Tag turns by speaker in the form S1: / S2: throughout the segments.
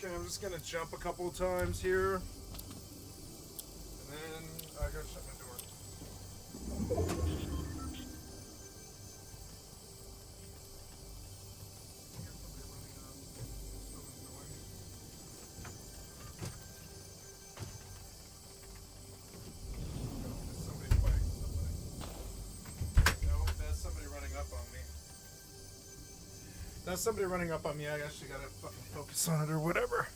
S1: Okay, I'm just gonna jump a couple of times here. And then I gotta shut my door. That's somebody running up on me. I actually gotta fucking focus on it or whatever.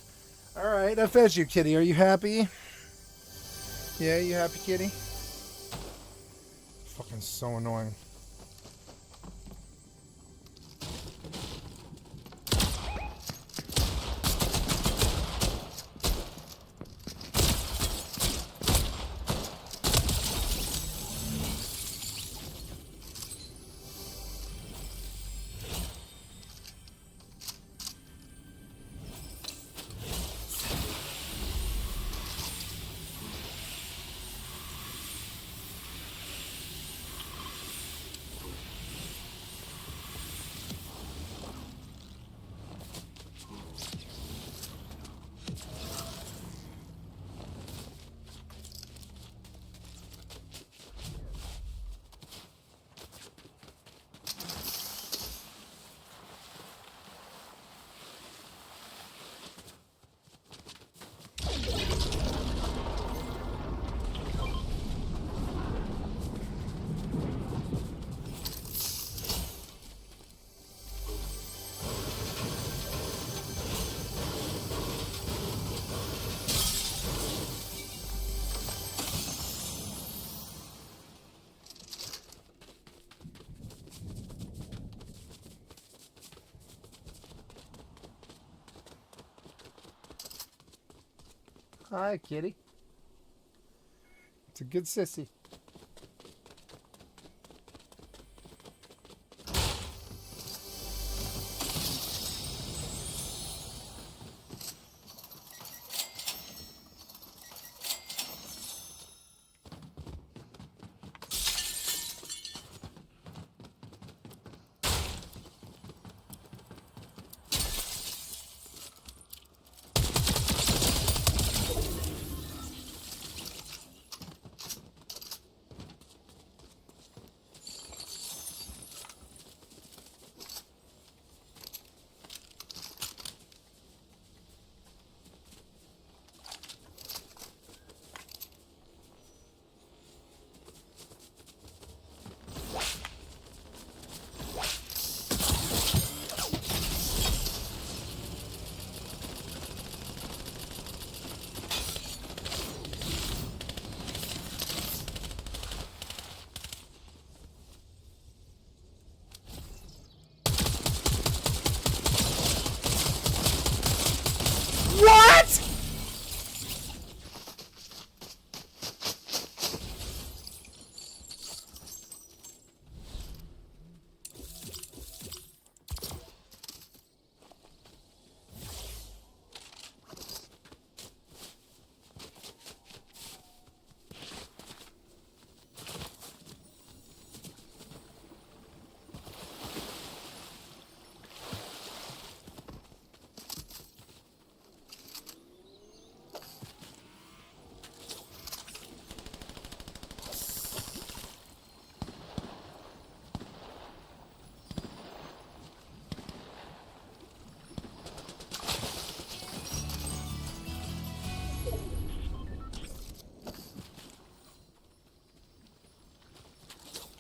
S1: Alright, that fed you, kitty. Are you happy? Yeah, you happy, kitty? Fucking so annoying. Hi, kitty. It's a good sissy. What?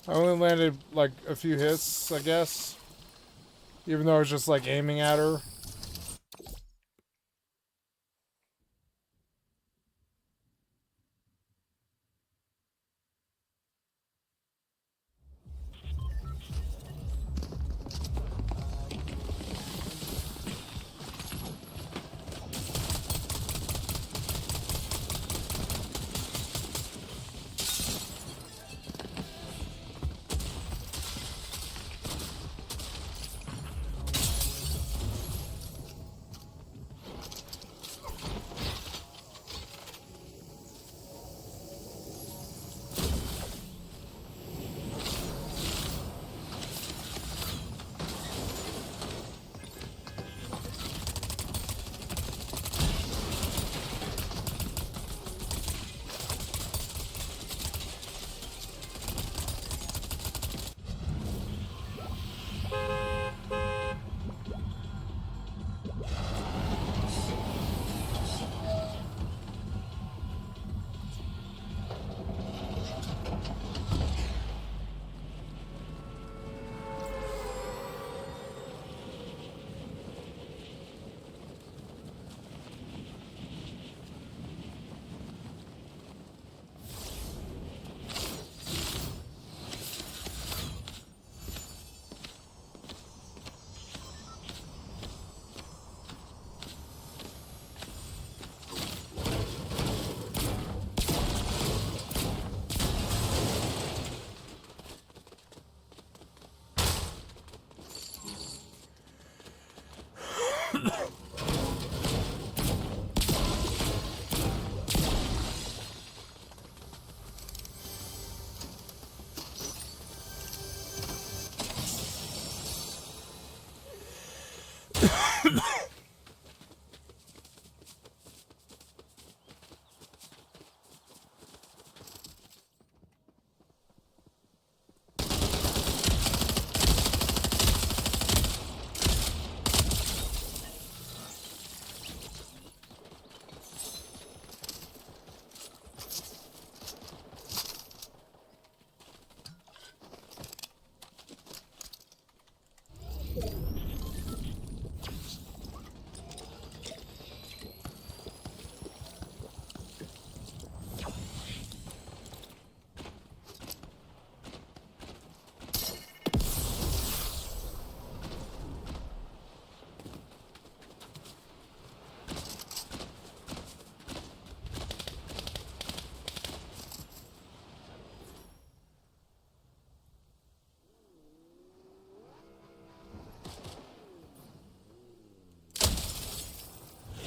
S1: I only landed like a few hits, I guess. Even though I was just like aiming at her.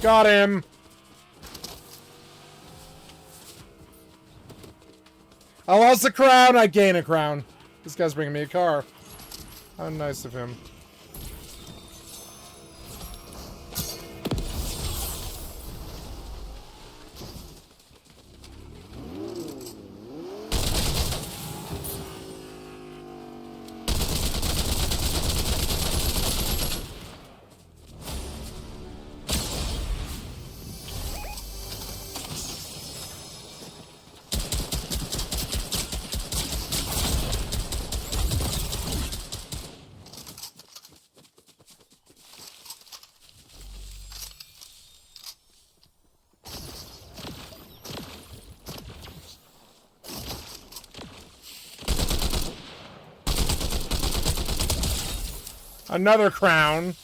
S1: Got him. I lost a crown. I gain a crown. This guy's bringing me a car. How nice of him. Another crown.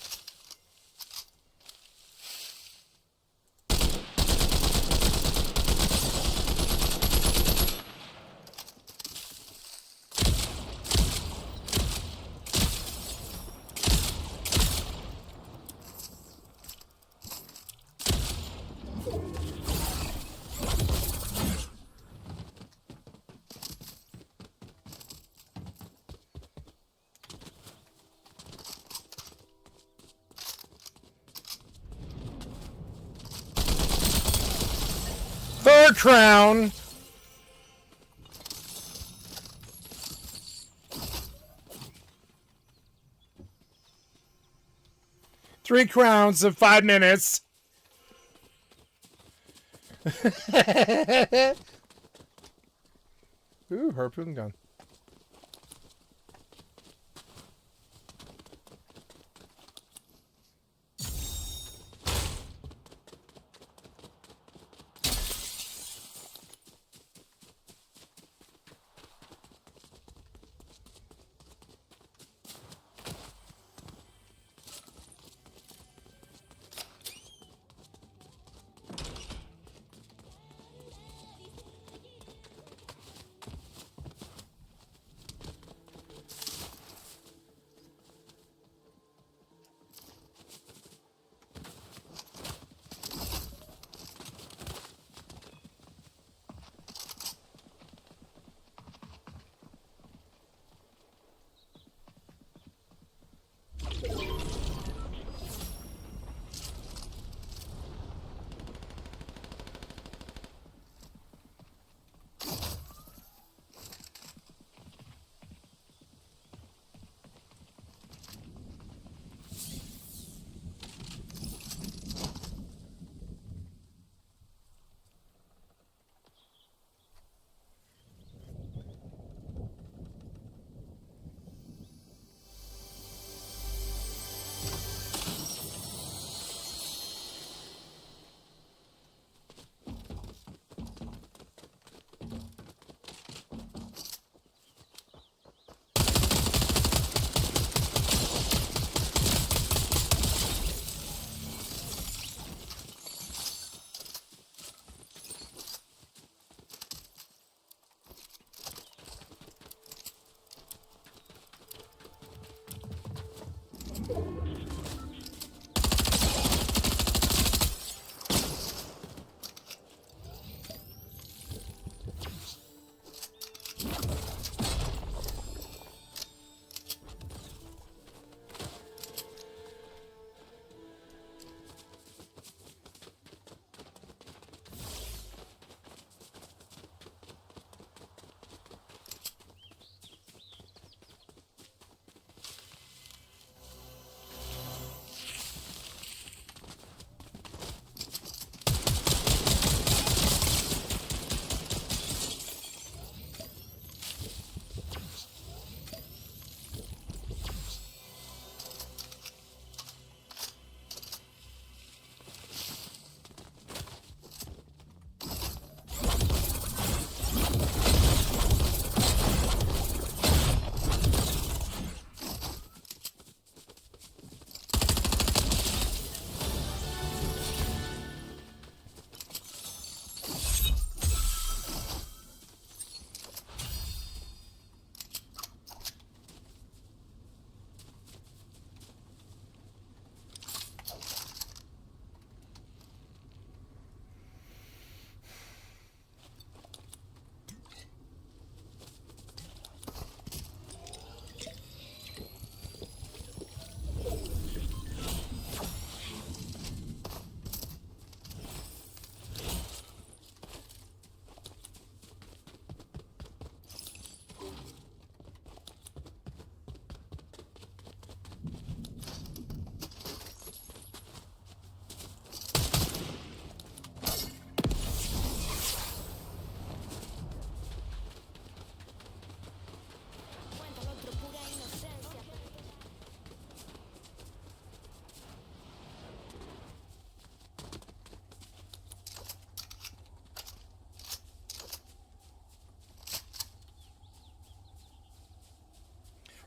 S1: Third crown. Three crowns in 5 minutes. Ooh, harpoon gun.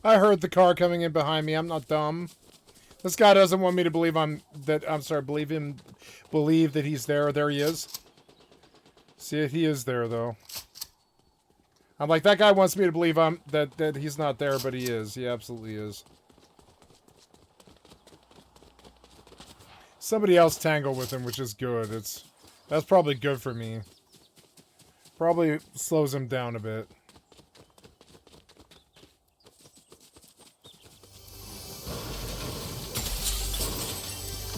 S1: I heard the car coming in behind me. I'm not dumb. This guy doesn't want me to believe believe that he's there. There he is. See, he is there though. I'm like, that guy wants me to believe that he's not there, but he is. He absolutely is. Somebody else tangled with him, which is good. That's probably good for me. Probably slows him down a bit.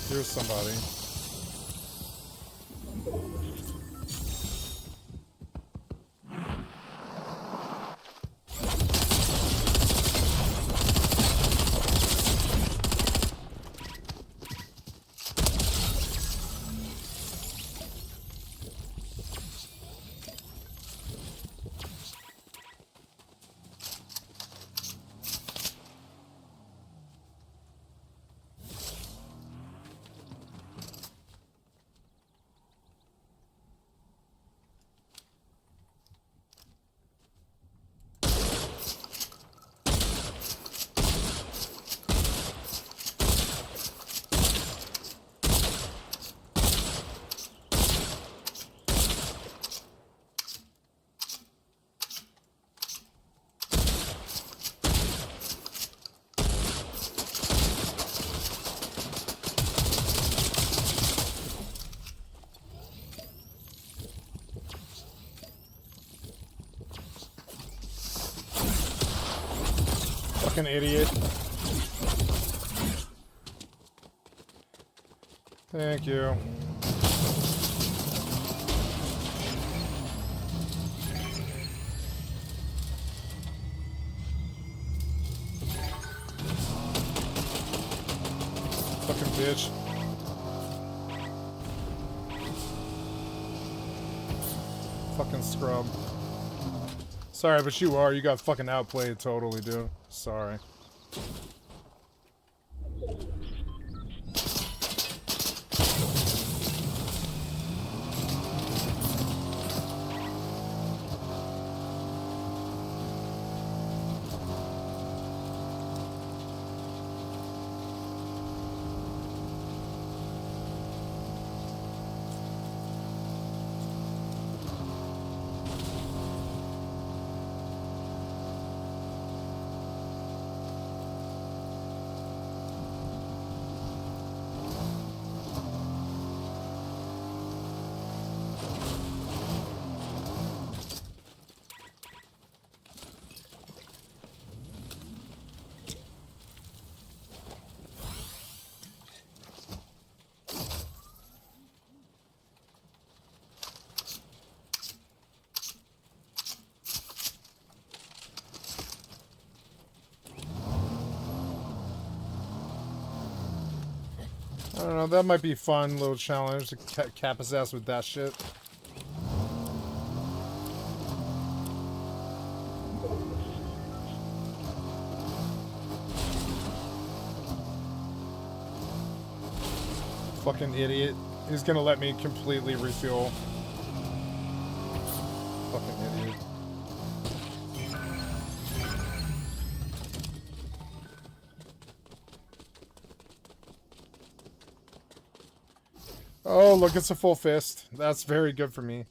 S1: Here's somebody. Fucking idiot. Thank you. Fucking bitch. Fucking scrub. Sorry, but you got fucking outplayed totally, dude. Sorry. I don't know, that might be fun, little challenge to cap his ass with that shit. Fucking idiot. He's gonna let me completely refuel. Fucking idiot. Oh, look, it's a full fist. That's very good for me.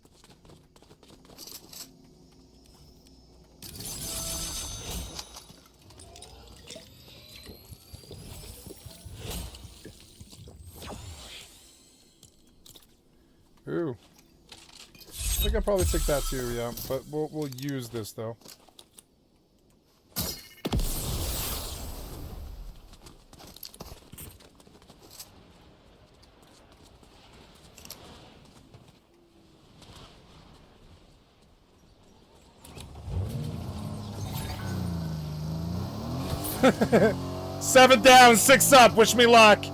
S1: Ooh. I think I'll probably take that too, yeah. But we'll use this though. Seven down, 6 up. Wish me luck.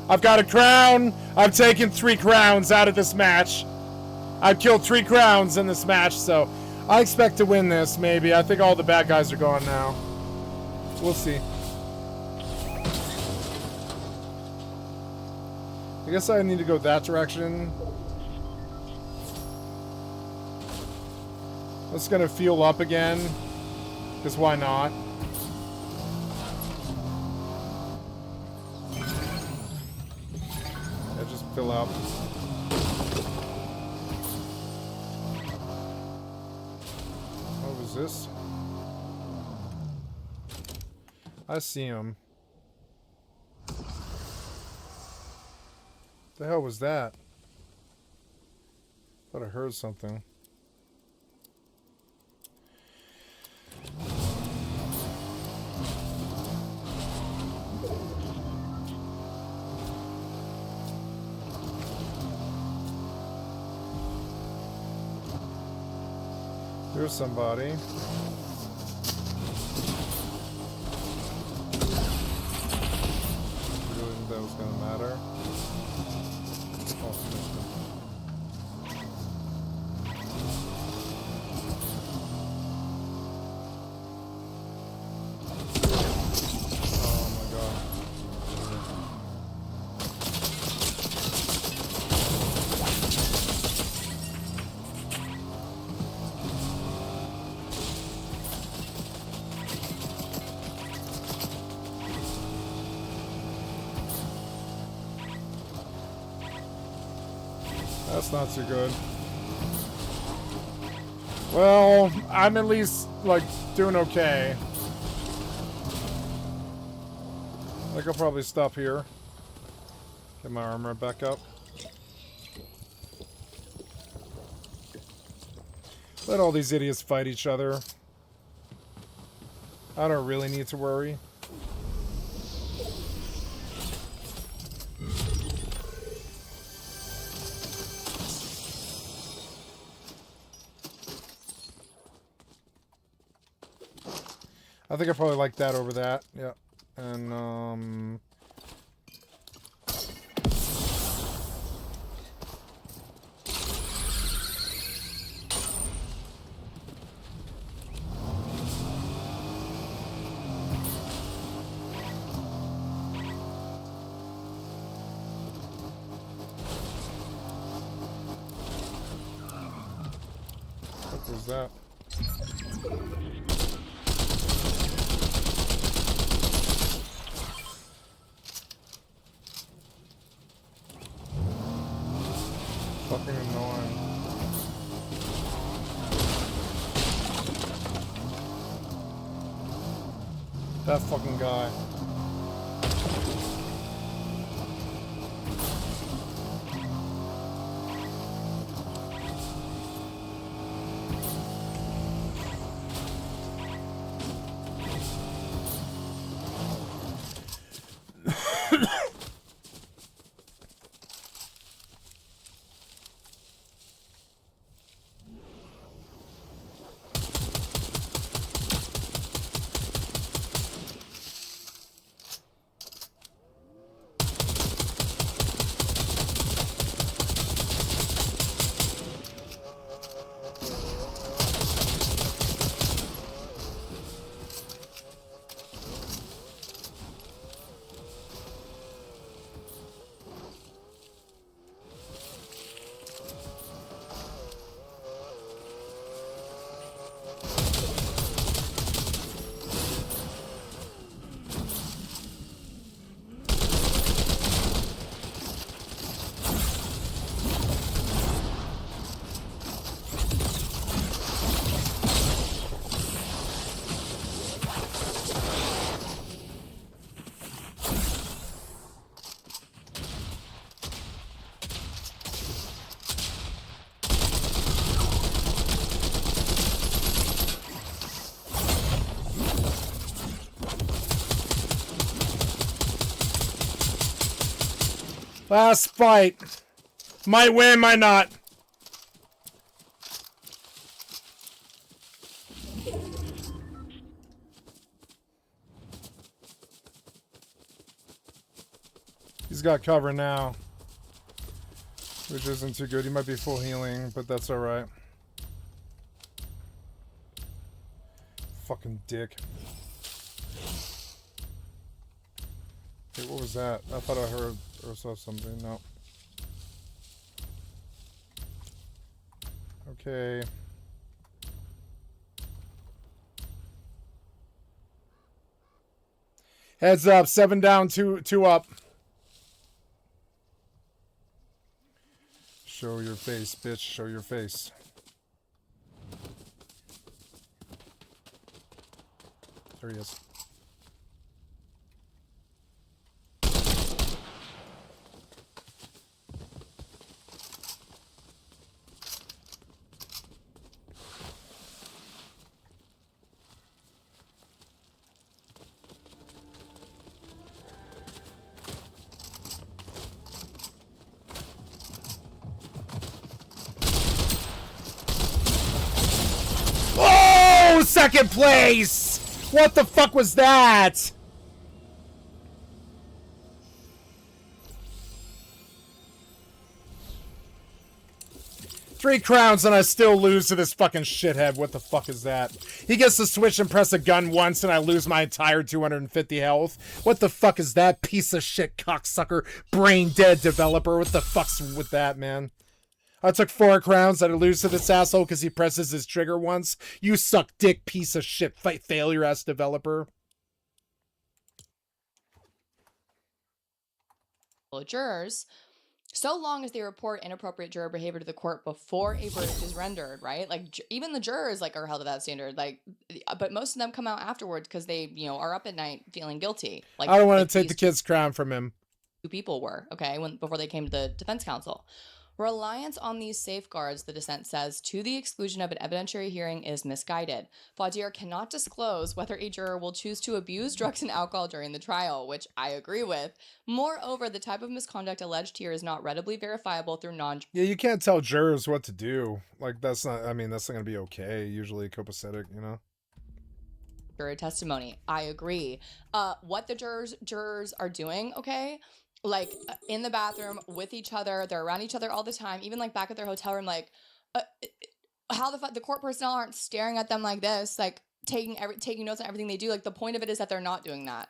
S1: I've got a crown. I've taken 3 crowns out of this match. I've killed 3 crowns in this match, so I expect to win this, maybe. I think all the bad guys are gone now. We'll see. I guess I need to go that direction. It's gonna fuel up again. Because why not? fill out. What was this? I see him. The hell was that? Thought I heard something. There's somebody. Really think that was gonna matter. Oh, missed him. Oh my god. That's not too good. Well, I'm at least, like, doing okay. I think I'll probably stop here. Get my armor back up. Let all these idiots fight each other. I don't really need to worry. I think I probably like that over that. Yeah. And, what was that? Fucking annoying. That fucking guy. Last fight. Might win, might not. He's got cover now, which isn't too good. He might be full healing, but that's alright. Fucking dick. Hey, what was that? I thought I heard or saw something. No. Okay. Heads up, 7 down, 2 up. Show your face, bitch. Show your face. There he is. Oh, second place! What the fuck was that? Three crowns and I still lose to this fucking shithead. What the fuck is that? He gets to switch and press a gun once and I lose my entire 250 health. What the fuck is that piece of shit cocksucker brain dead developer? What the fuck's with that, man? I took 4 crowns and I lose to this asshole because he presses his trigger once. You suck dick piece of shit failure ass developer.
S2: Jurors, so long as they report inappropriate juror behavior to the court before a verdict is rendered, right? Like even the jurors like are held to that standard. Like, but most of them come out afterwards because they, you know, are up at night feeling guilty. Like
S1: I don't want to take the kid's crown from him.
S2: 2 people were before they came to the defense counsel. Reliance on these safeguards, the dissent says, to the exclusion of an evidentiary hearing is misguided. Voir dire cannot disclose whether a juror will choose to abuse drugs and alcohol during the trial, which I agree with. Moreover, the type of misconduct alleged here is not readily verifiable through
S1: Yeah, you can't tell jurors what to do. Like, that's not, I mean, that's not going to be okay. Usually copacetic, you know?
S2: jury testimony. I agree. What the jurors are doing, okay? Like in the bathroom with each other, they're around each other all the time, even like back at their hotel room, like how the court personnel aren't staring at them like this, like taking notes on everything they do. Like the point of it is that they're not doing that.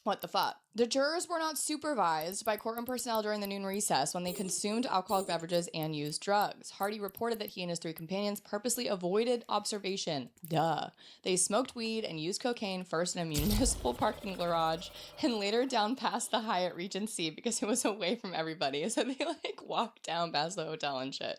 S2: What the fuck? The jurors were not supervised by courtroom personnel during the noon recess when they consumed alcoholic beverages and used drugs. Hardy reported that he and his 3 companions purposely avoided observation. Duh. They smoked weed and used cocaine first in a municipal parking garage and later down past the Hyatt Regency because it was away from everybody. So they like walked down past the hotel and shit.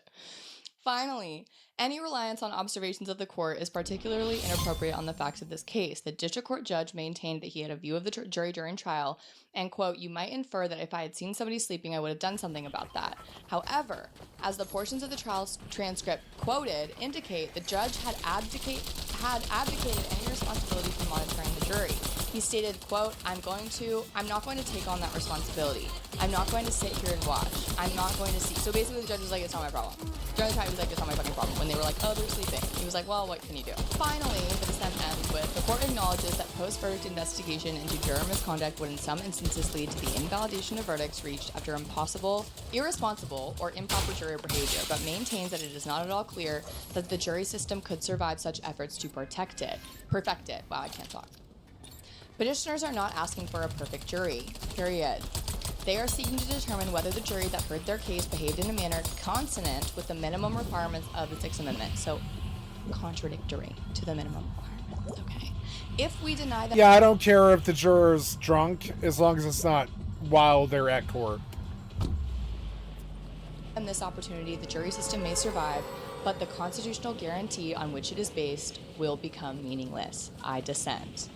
S2: Finally, any reliance on observations of the court is particularly inappropriate on the facts of this case. The district court judge maintained that he had a view of the jury during trial and, quote, you might infer that if I had seen somebody sleeping, I would have done something about that. However, as the portions of the trial transcript quoted indicate, the judge had abdicated any responsibility for monitoring the jury. He stated, quote, I'm not going to take on that responsibility. I'm not going to sit here and watch. I'm not going to see. So basically the judge was like, it's not my problem. During the time, he was like, it's not my fucking problem. When they were like, oh, they're sleeping. He was like, well, what can you do? Finally, the dissent ends with, the court acknowledges that post-verdict investigation into juror misconduct would in some instances lead to the invalidation of verdicts reached after irresponsible, or improper jury behavior, but maintains that it is not at all clear that the jury system could survive such efforts to perfect it. Wow, I can't talk. Petitioners are not asking for a perfect jury, period. They are seeking to determine whether the jury that heard their case behaved in a manner consonant with the minimum requirements of the 6th Amendment. So, contradictory to the minimum requirements, okay? If we deny that...
S1: Yeah, I don't care if the juror's drunk, as long as it's not while they're at court.
S2: In this opportunity, the jury system may survive, but the constitutional guarantee on which it is based will become meaningless. I dissent.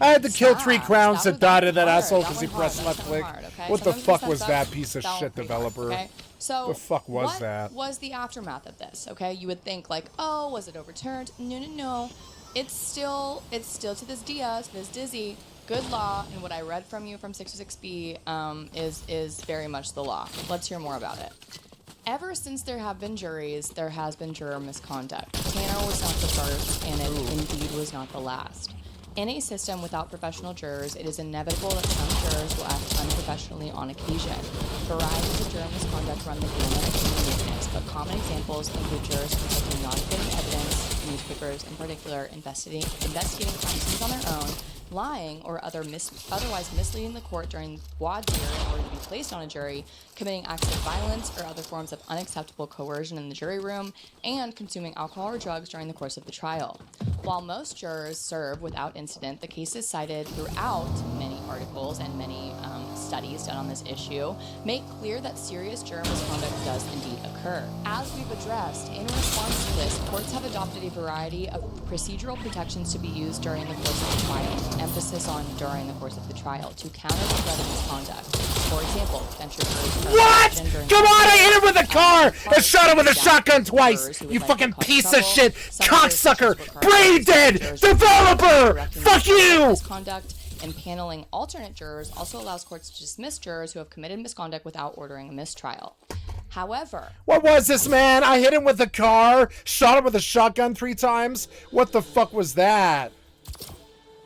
S1: I had to kill 3 crowns that dotted that asshole because he pressed left click. Okay? What the fuck was that piece of shit developer?
S2: Okay? So
S1: the fuck was that?
S2: What was the aftermath of this? Okay, you would think like, oh, was it overturned? No. It's still to this dia, to this dizzy, good law, and what I read from you from 606B is very much the law. Let's hear more about it. Ever since there have been juries, there has been juror misconduct. Tanner was not the first, and it indeed was not the last. In a system without professional jurors, it is inevitable that some jurors will act unprofessionally on occasion. Varieties of juror misconduct run the gamut of human weakness, but common examples include jurors consulting non-fitting evidence, newspapers in particular, investigating crime scenes on their own, lying or otherwise misleading the court during voir dire in order to be placed on a jury, committing acts of violence or other forms of unacceptable coercion in the jury room, and consuming alcohol or drugs during the course of the trial. While most jurors serve without incident, the cases cited throughout many articles and many studies done on this issue make clear that serious juror misconduct does indeed occur. As we've addressed, in response to this, courts have adopted a variety of procedural protections to be used during the course of the trial, emphasis on during the course of the trial, to counter the threat of misconduct. For example, venture jurors...
S1: What? Come on, I hit him with a car and shot him with a shotgun twice! You fucking piece of shit! Cocksucker! Brain dead! Developer! Fuck you!
S2: Misconduct and paneling alternate jurors also allows courts to dismiss jurors who have committed misconduct without ordering a mistrial. However...
S1: What was this, man? I hit him with a car, shot him with a shotgun 3 times? What the fuck was that?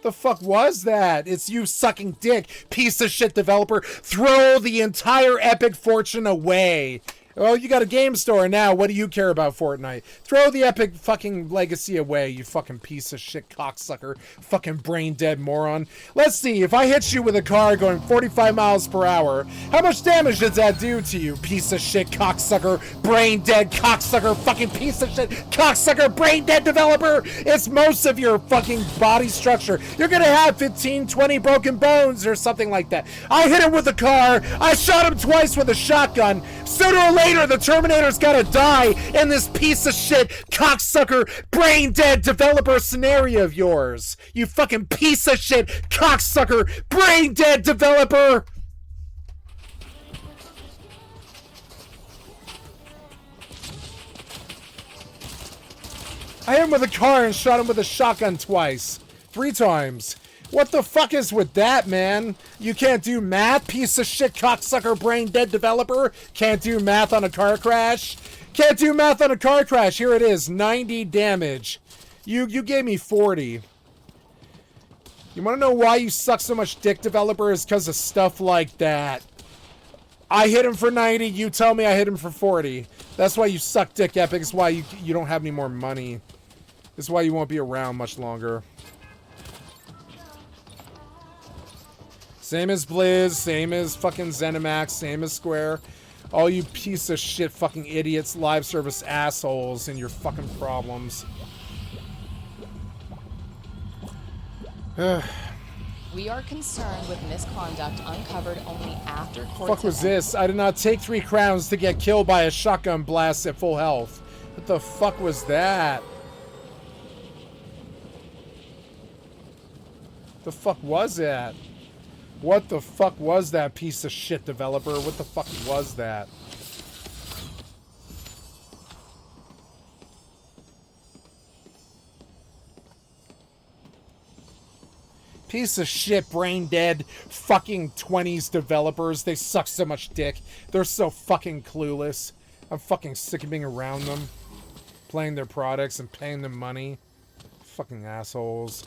S1: The fuck was that? It's you sucking dick, piece of shit developer. Throw the entire epic fortune away. Well, you got a game store now. What do you care about Fortnite? Throw the epic fucking legacy away, you fucking piece of shit cocksucker. Fucking brain dead moron. Let's see, if I hit you with a car going 45 miles per hour, how much damage does that do to you, piece of shit cocksucker, brain dead cocksucker, fucking piece of shit cocksucker, brain dead developer? It's most of your fucking body structure. You're gonna have 15, 20 broken bones or something like that. I hit him with a car. I shot him twice with a shotgun. Sooner or later, the Terminator's gotta die in this piece of shit, cocksucker, brain dead developer scenario of yours. You fucking piece of shit, cocksucker, brain dead developer! I hit him with a car and shot him with a shotgun twice. 3 times. What the fuck is with that, man? You can't do math, piece of shit, cocksucker, brain dead developer? Can't do math on a car crash? Can't do math on a car crash. Here it is, 90 damage. You gave me 40. You wanna know why you suck so much dick, developer? Is because of stuff like that. I hit him for 90, you tell me I hit him for 40. That's why you suck dick, Epic. It's why you don't have any more money. It's why you won't be around much longer. Same as Blizz, same as fucking Zenimax, same as Square. All you piece of shit fucking idiots, live service assholes, and your fucking problems.
S2: We are concerned with misconduct uncovered only after court.
S1: Fuck was this? I did not take 3 crowns to get killed by a shotgun blast at full health. What the fuck was that? The fuck was that? What the fuck was that, piece of shit developer? What the fuck was that? Piece of shit, brain dead, fucking 20s developers. They suck so much dick. They're so fucking clueless. I'm fucking sick of being around them. Playing their products and paying them money. Fucking assholes.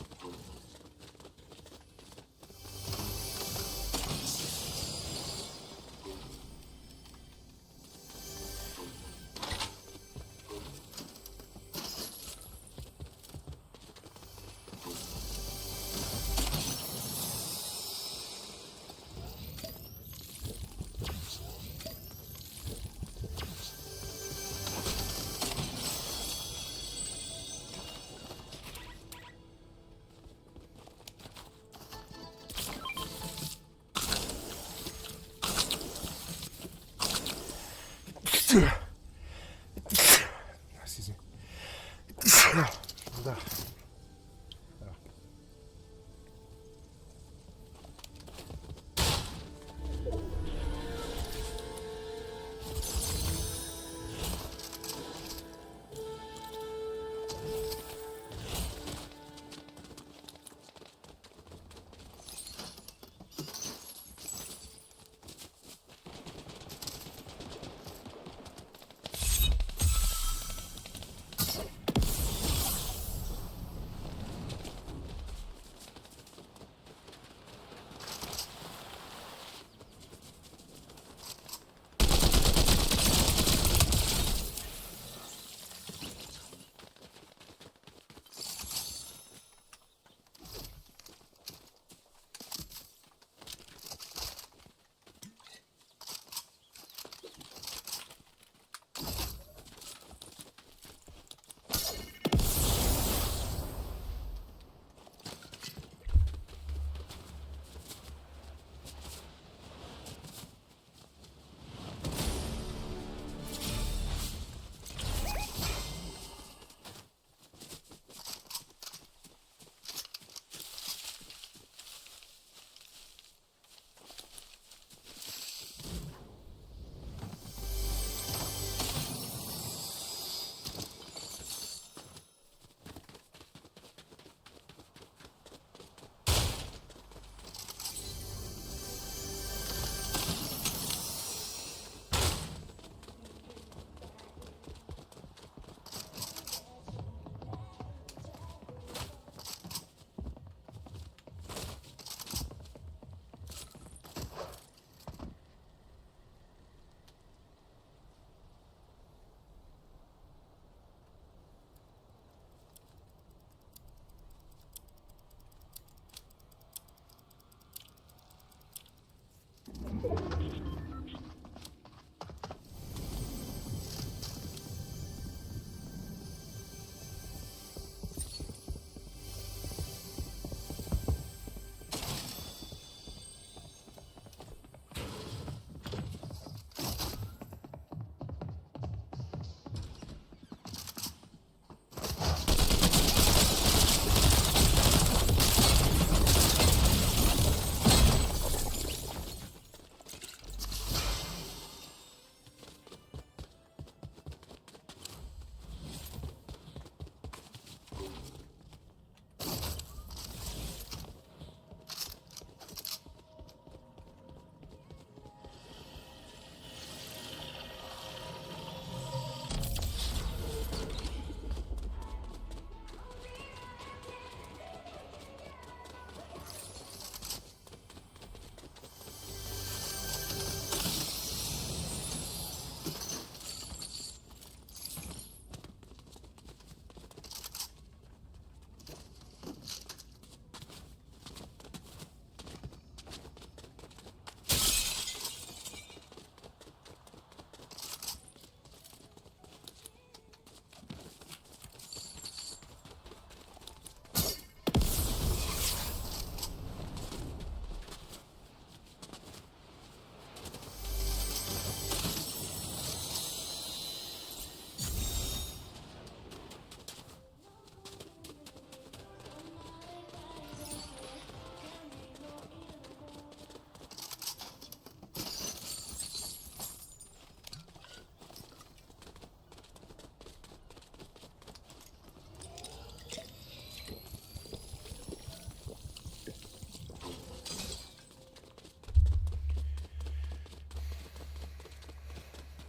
S1: Excuse me.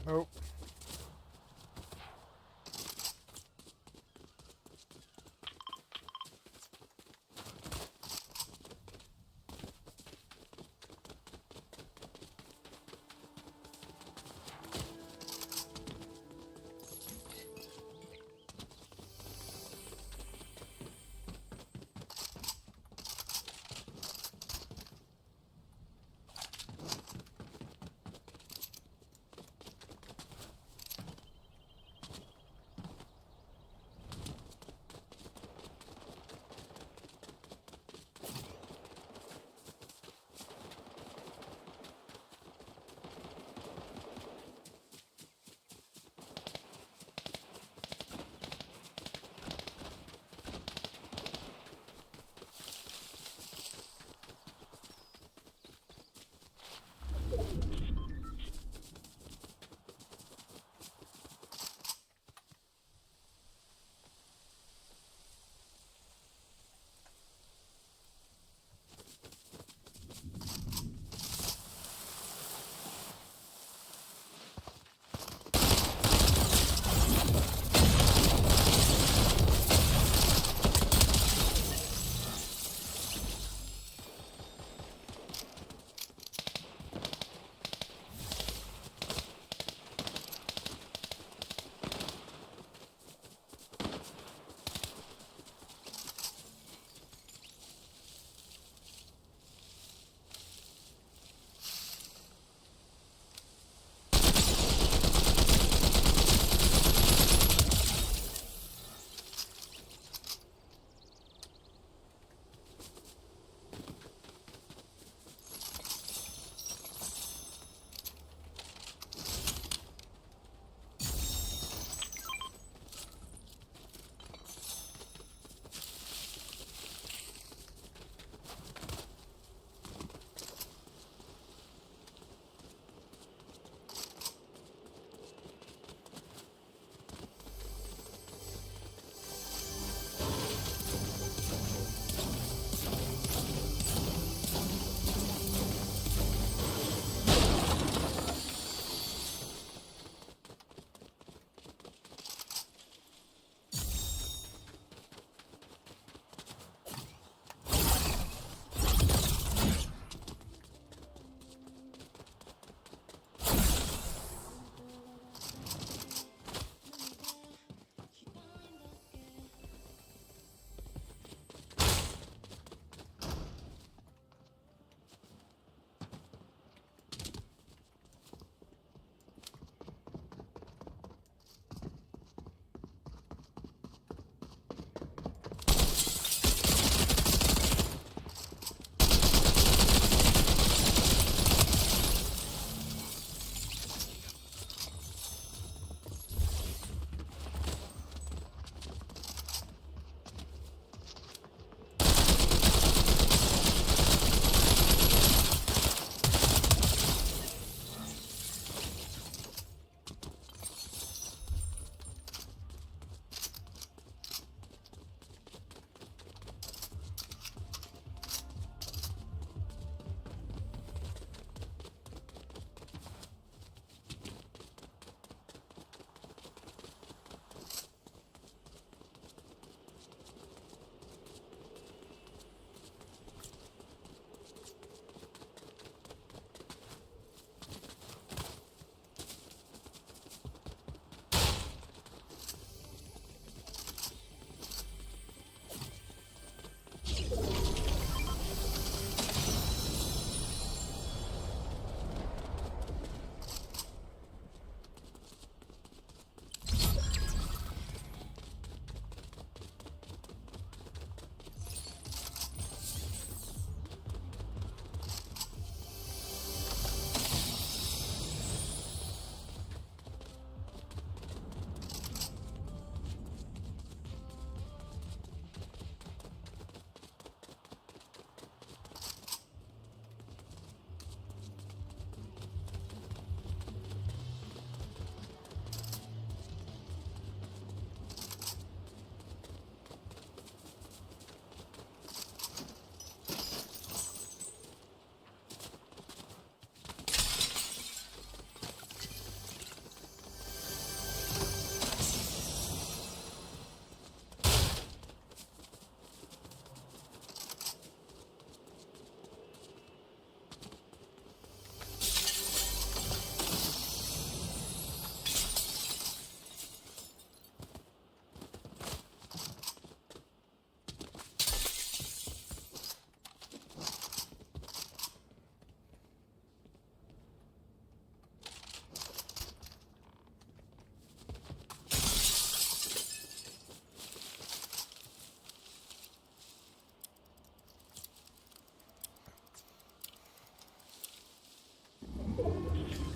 S1: Oh.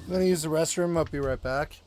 S1: I'm gonna use the restroom. I'll be right back.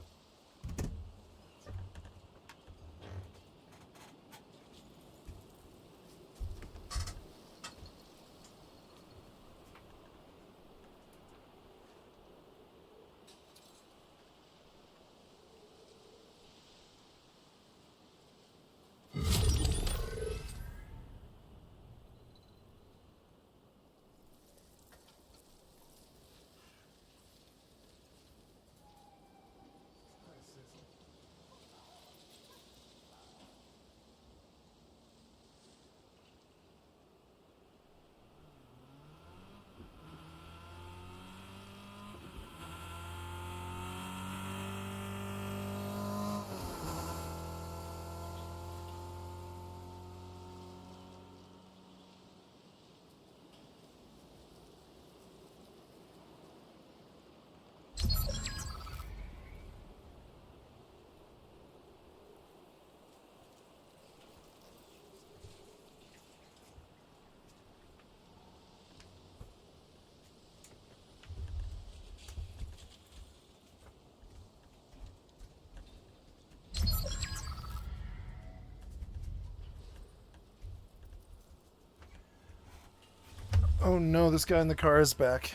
S1: Oh no, this guy in the car is back.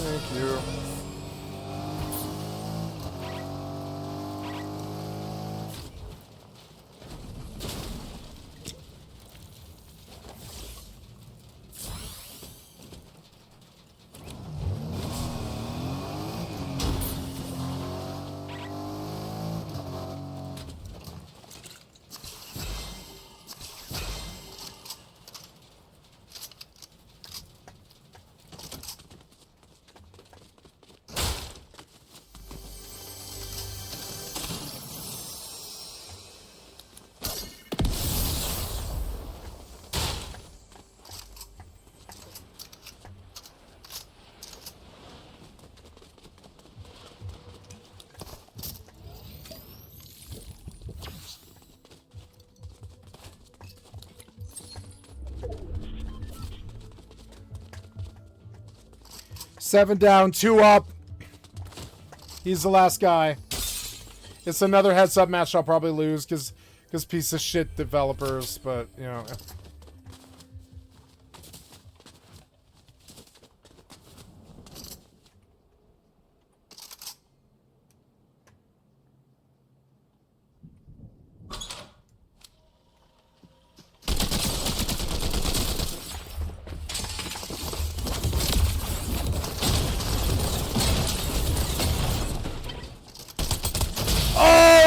S1: Thank you. Seven down, two up. He's the last guy. It's another heads-up match I'll probably lose because piece of shit developers, but, you know.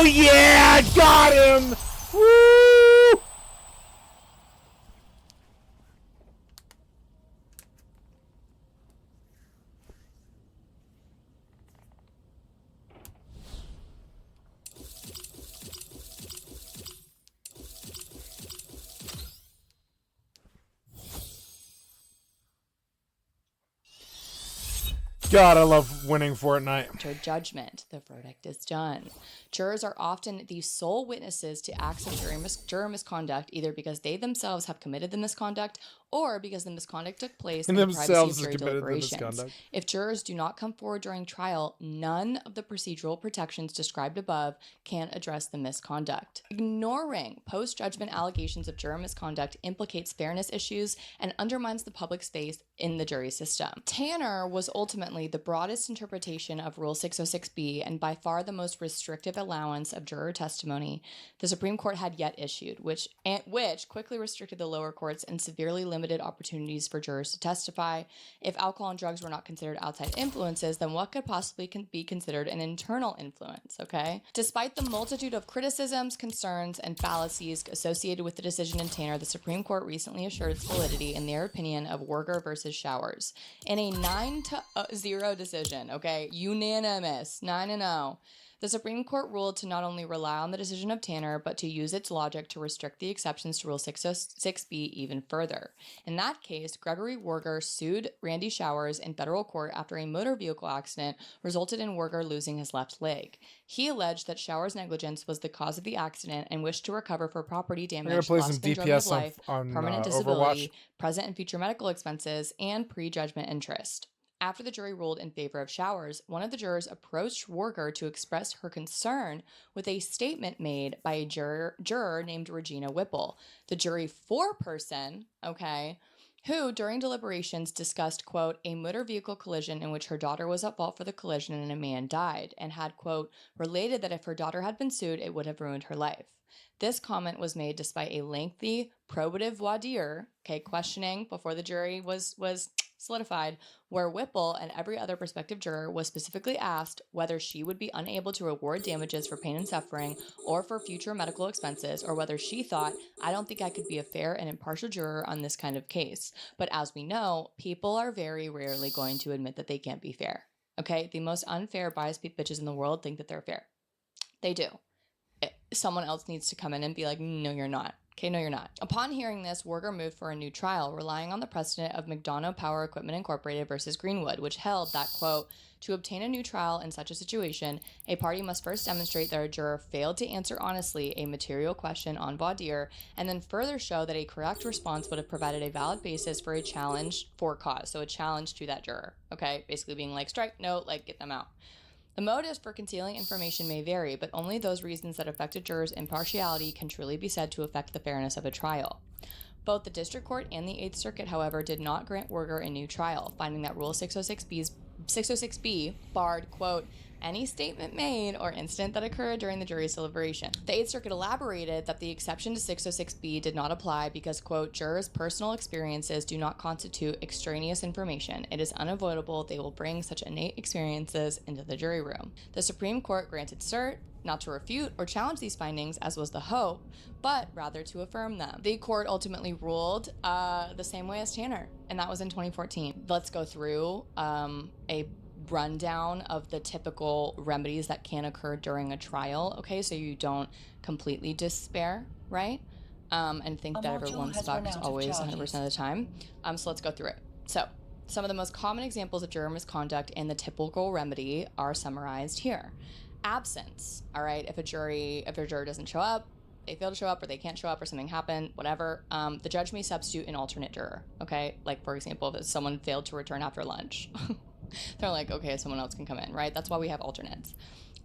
S1: Oh yeah, got him! Woo! God, I love winning Fortnite.
S2: Her judgment, the verdict is done. Jurors are often the sole witnesses to acts of juror misconduct, either because they themselves have committed the misconduct or because the misconduct took place in the privacy of jury deliberations. If jurors do not come forward during trial, none of the procedural protections described above can address the misconduct. Ignoring post-judgment allegations of juror misconduct implicates fairness issues and undermines the public's faith in the jury system. Tanner was ultimately the broadest interpretation of Rule 606B and by far the most restrictive allowance of juror testimony the Supreme Court had yet issued, which quickly restricted the lower courts and severely limited opportunities for jurors to testify. If alcohol and drugs were not considered outside influences, then what could possibly be considered an internal influence, okay? Despite the multitude of criticisms, concerns, and fallacies associated with the decision in Tanner, the Supreme Court recently assured its validity in their opinion of Werger versus Showers. In a 9-0 decision, okay, unanimous, 9-0, the Supreme Court ruled to not only rely on the decision of Tanner, but to use its logic to restrict the exceptions to Rule 606B even further. In that case, Gregory Werger sued Randy Showers in federal court after a motor vehicle accident resulted in Werger losing his left leg. He alleged that Showers' negligence was the cause of the accident and wished to recover for property damage, loss of enjoyment of life, permanent disability, present and future medical expenses, and prejudgment interest. After the jury ruled in favor of Showers, one of the jurors approached Werger to express her concern with a statement made by a juror named Regina Whipple, the jury foreperson, okay, who during deliberations discussed, quote, a motor vehicle collision in which her daughter was at fault for the collision and a man died, and had, quote, related that if her daughter had been sued, it would have ruined her life. This comment was made despite a lengthy probative voir dire, okay, questioning before the jury was solidified, where Whipple and every other prospective juror was specifically asked whether she would be unable to award damages for pain and suffering or for future medical expenses, or whether she thought, I don't think I could be a fair and impartial juror on this kind of case. But as we know, people are very rarely going to admit that they can't be fair. Okay? The most unfair, biased bitches in the world think that they're fair. They do. Someone else needs to come in and be like, no, you're not. Okay, no, you're not. Upon hearing this, Werger moved for a new trial, relying on the precedent of McDonough Power Equipment Incorporated versus Greenwood, which held that, quote, to obtain a new trial in such a situation, a party must first demonstrate that a juror failed to answer honestly a material question on voir dire, and then further show that a correct response would have provided a valid basis for a challenge for cause. So a challenge to that juror, okay? Basically being like, strike, no, like, get them out. The motives for concealing information may vary, but only those reasons that affect a juror's impartiality can truly be said to affect the fairness of a trial. Both the District Court and the Eighth Circuit, however, did not grant Werger a new trial, finding that Rule 606B barred, quote, any statement made or incident that occurred during the jury's deliberation. The Eighth Circuit elaborated that the exception to 606B did not apply because, quote, jurors' personal experiences do not constitute extraneous information. It is unavoidable they will bring such innate experiences into the jury room. The Supreme Court granted cert, not to refute or challenge these findings, as was the hope, but rather to affirm them. The court ultimately ruled the same way as Tanner, and that was in 2014. Let's go through a rundown of the typical remedies that can occur during a trial, okay, so you don't completely despair, right? And think that everyone's stuck is always 100% of the time. So let's go through it. So some of the most common examples of juror misconduct and the typical remedy are summarized here. Absence, all right, if a juror doesn't show up, they fail to show up, or they can't show up, or something happened, whatever, the judge may substitute an alternate juror, okay? Like, for example, if someone failed to return after lunch, they're like, okay, someone else can come in, right? That's why we have alternates.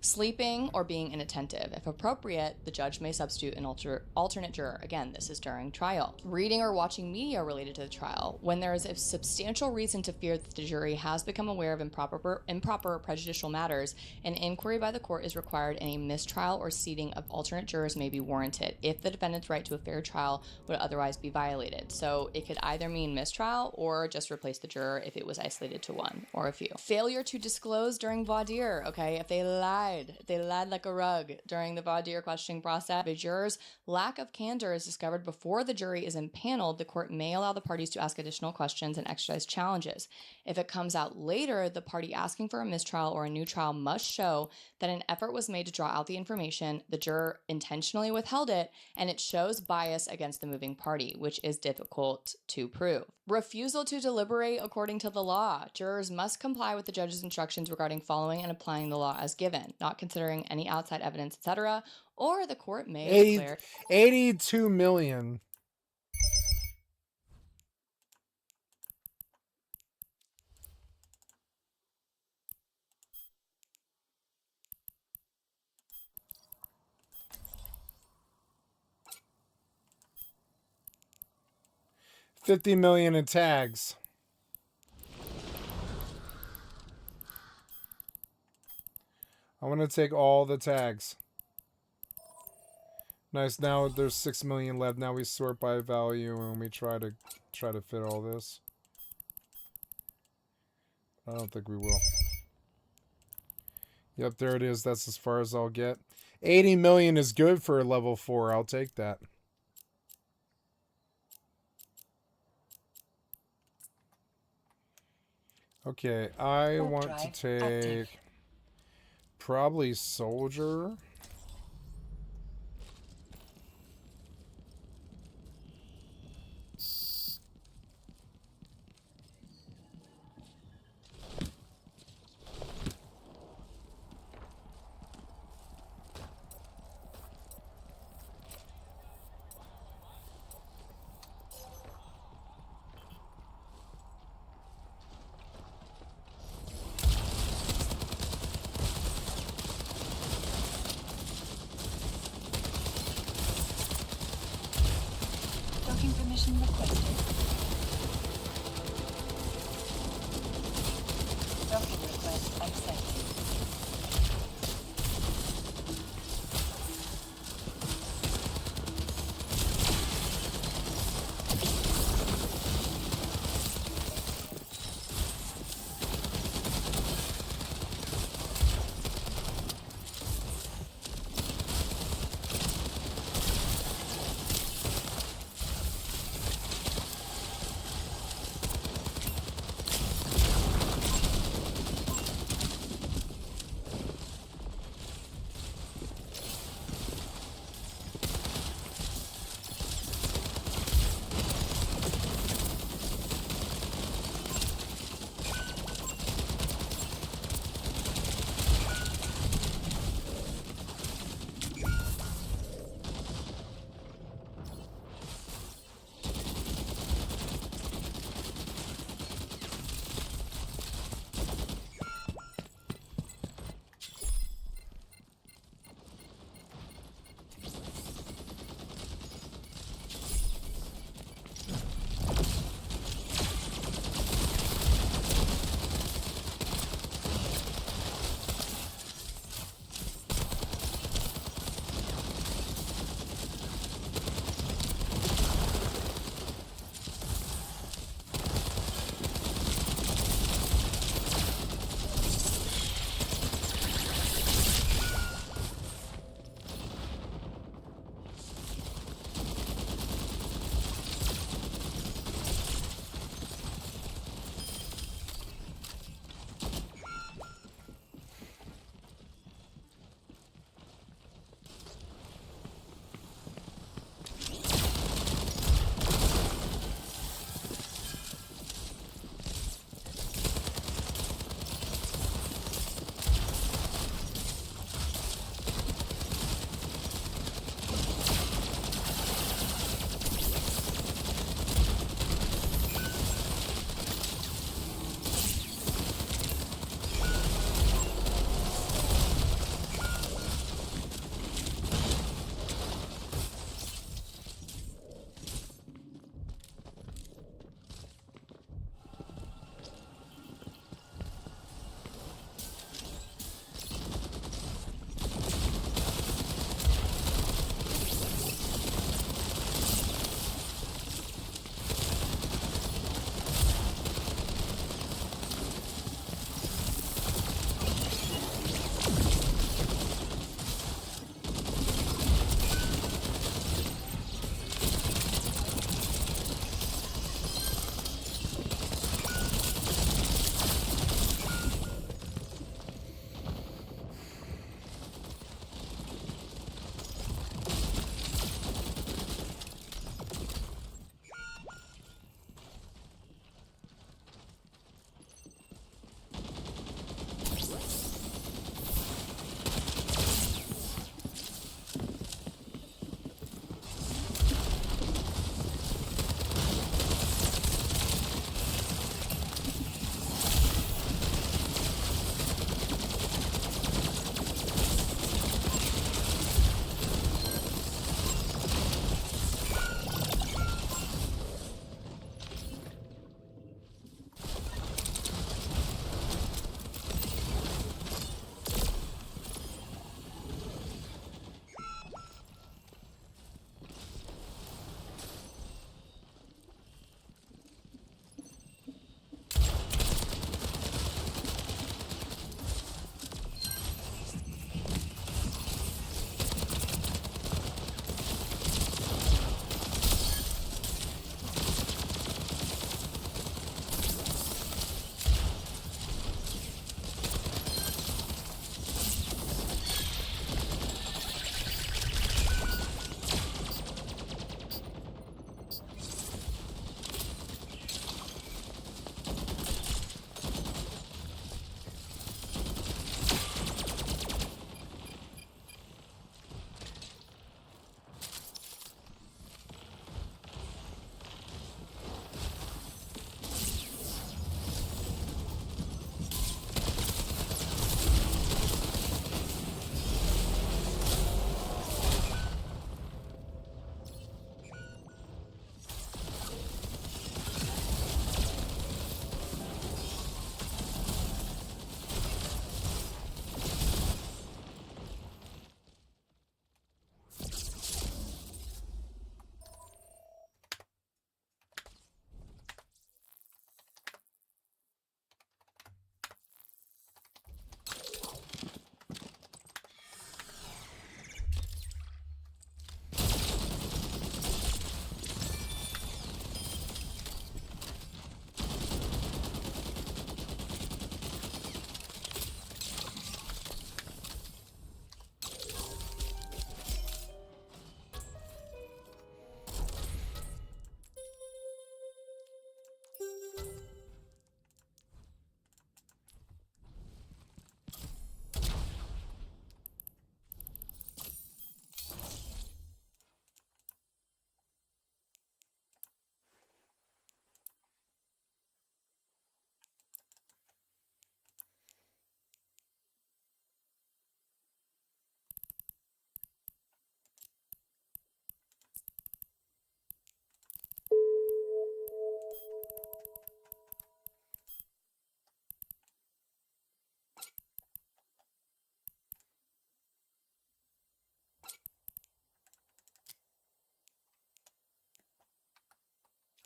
S2: Sleeping or being inattentive. If appropriate, the judge may substitute an alternate juror. Again, this is during trial. Reading or watching media related to the trial. When there is a substantial reason to fear that the jury has become aware of improper or prejudicial matters, an inquiry by the court is required and a mistrial or seating of alternate jurors may be warranted if the defendant's right to a fair trial would otherwise be violated. So it could either mean mistrial or just replace the juror if it was isolated to one or a few. Failure to disclose during voir dire. Okay, if they lie lied. They lied like a rug during the voir dire questioning process. If a juror's lack of candor is discovered before the jury is impaneled, the court may allow the parties to ask additional questions and exercise challenges. If it comes out later, the party asking for a mistrial or a new trial must show that an effort was made to draw out the information, the juror intentionally withheld it, and it shows bias against the moving party, which is difficult to prove. Refusal to deliberate according to the law. Jurors must comply with the judge's instructions regarding following and applying the law as given, not considering any outside evidence, etc., or the court may declare
S1: 82 million. $50 million in tags. I want to take all the tags. Nice. Now there's 6 million left. Now we sort by value and we try to fit all this. I don't think we will. Yep, there it is. That's as far as I'll get. 80 million is good for a level 4. I'll take that. Okay, I want to take probably soldier.
S3: Permission requested. Docking request accepted.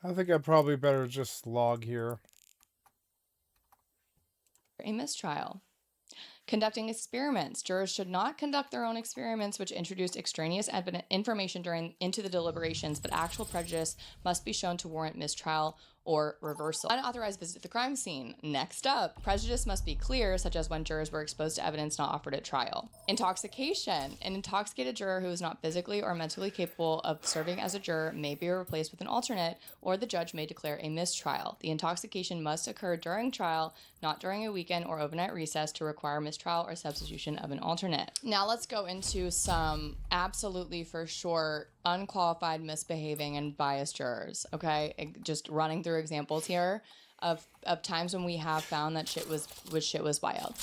S1: I think I probably better just log here.
S2: A mistrial. Conducting experiments. Jurors should not conduct their own experiments which introduce extraneous information into the deliberations, but actual prejudice must be shown to warrant mistrial or reversal. Unauthorized visit to the crime scene. Next up, prejudice must be clear, such as when jurors were exposed to evidence not offered at trial. Intoxication. An intoxicated juror who is not physically or mentally capable of serving as a juror may be replaced with an alternate, or the judge may declare a mistrial. The intoxication must occur during trial, not during a weekend or overnight recess, to require mistrial or substitution of an alternate. Now let's go into some absolutely for sure unqualified misbehaving and biased jurors, okay? Just running through examples here of times when we have found that shit was wild,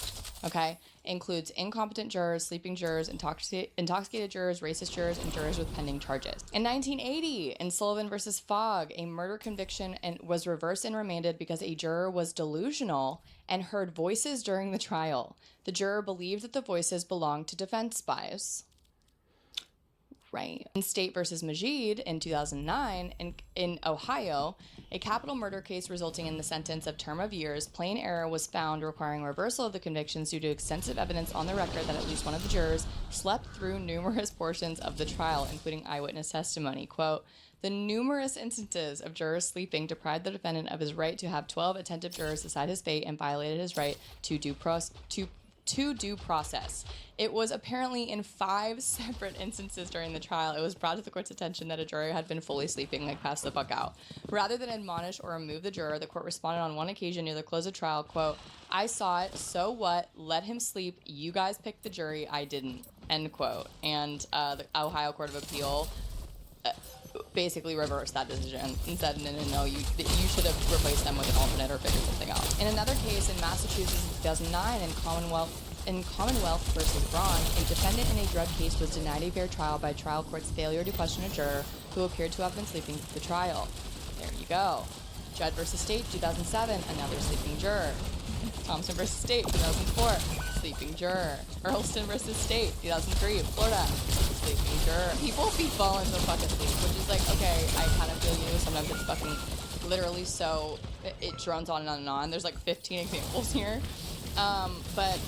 S2: okay? Includes incompetent jurors, sleeping jurors, intoxicated jurors, racist jurors, and jurors with pending charges. In 1980, in Sullivan versus Fogg, a murder conviction was reversed and remanded because a juror was delusional and heard voices during the trial. The juror believed that the voices belonged to defense spies. Right. In State versus Majid in 2009, in Ohio, a capital murder case resulting in the sentence of term of years, plain error was found requiring reversal of the convictions due to extensive evidence on the record that at least one of the jurors slept through numerous portions of the trial, including eyewitness testimony. Quote, the numerous instances of jurors sleeping deprived the defendant of his right to have 12 attentive jurors decide his fate and violated his right to due process. It was apparently in 5 separate instances during the trial, it was brought to the court's attention that a juror had been fully sleeping, like passed the fuck out. Rather than admonish or remove the juror, the court responded on one occasion near the close of trial, quote, I saw it, so what? Let him sleep. You guys picked the jury, I didn't, end quote. And the Ohio Court of Appeal basically reversed that decision and said, no, you should have replaced them with an alternate or figured something out. In another case in Massachusetts in 2009 in Commonwealth versus Braun, a defendant in a drug case was denied a fair trial by trial court's failure to question a juror who appeared to have been sleeping through the trial. There you go. Judd versus State, 2007, another sleeping juror. Thompson versus State, 2004, sleeping juror. Earlston versus State, 2003, Florida, sleeping juror. People be falling the fuck asleep, which is like, okay, I kind of feel you. Sometimes it's fucking literally so, it drones on and on and on. There's like 15 examples here. But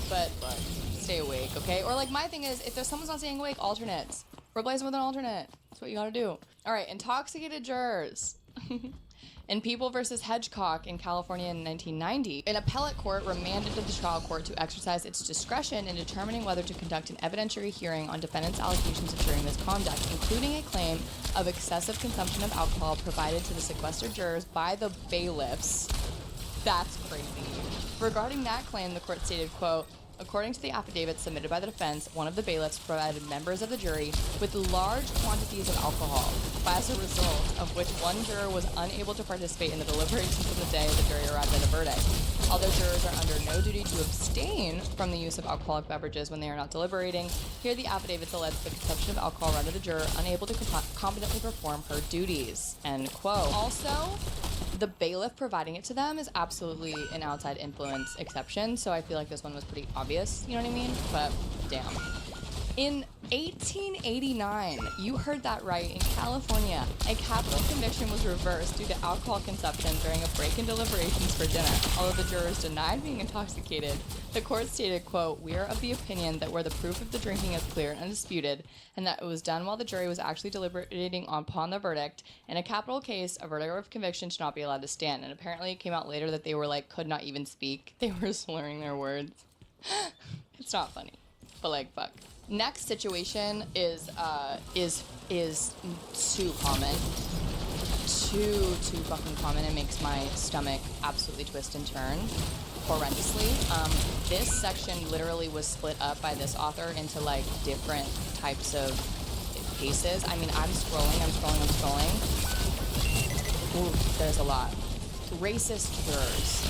S2: stay awake, okay? Or like my thing is, if there's someone's not staying awake, alternates. Replace them with an alternate. That's what you gotta do. All right, intoxicated jurors. In People versus Hedgecock in California in 1990, an appellate court remanded to the trial court to exercise its discretion in determining whether to conduct an evidentiary hearing on defendants' allegations of jury misconduct, including a claim of excessive consumption of alcohol provided to the sequestered jurors by the bailiffs. That's crazy. Regarding that claim, the court stated, quote, according to the affidavit submitted by the defense, one of the bailiffs provided members of the jury with large quantities of alcohol, as a result of which one juror was unable to participate in the deliberations of the day the jury arrived at a verdict. Although jurors are under no duty to abstain from the use of alcoholic beverages when they are not deliberating, here the affidavits allege the consumption of alcohol rendered the juror unable to competently perform her duties, end quote. Also, the bailiff providing it to them is absolutely an outside influence exception, so I feel like this one was pretty obvious, you know what I mean? But damn. In 1889, you heard that right, in California, a capital conviction was reversed due to alcohol consumption during a break in deliberations for dinner. Although the jurors denied being intoxicated, the court stated, quote, we are of the opinion that where the proof of the drinking is clear and undisputed, and that it was done while the jury was actually deliberating upon the verdict, in a capital case, a verdict of conviction should not be allowed to stand. And apparently it came out later that they were like, could not even speak. They were slurring their words. It's not funny, but like, fuck. Next situation is too common. Too fucking common. It makes my stomach absolutely twist and turn horrendously. This section literally was split up by this author into like different types of cases. I mean, I'm scrolling. Ooh, there's a lot. Racist jurors.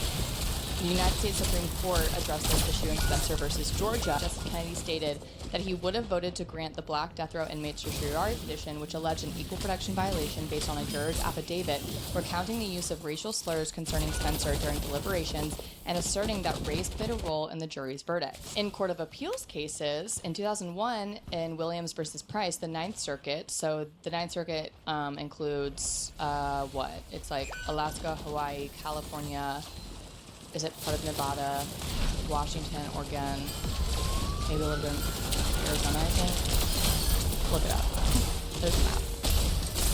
S2: The United States Supreme Court addressed this issue in Spencer versus Georgia. Justice Kennedy stated that he would have voted to grant the black death row inmates certiorari petition, which alleged an equal protection violation based on a juror's affidavit recounting the use of racial slurs concerning Spencer during deliberations and asserting that race played a role in the jury's verdict. In Court of Appeals cases, in 2001, in Williams versus Price, the Ninth Circuit, so the Ninth Circuit includes, It's like Alaska, Hawaii, California, is it part of Nevada, Washington, Oregon, maybe a little bit of Arizona, I think. Look it up. There's a map.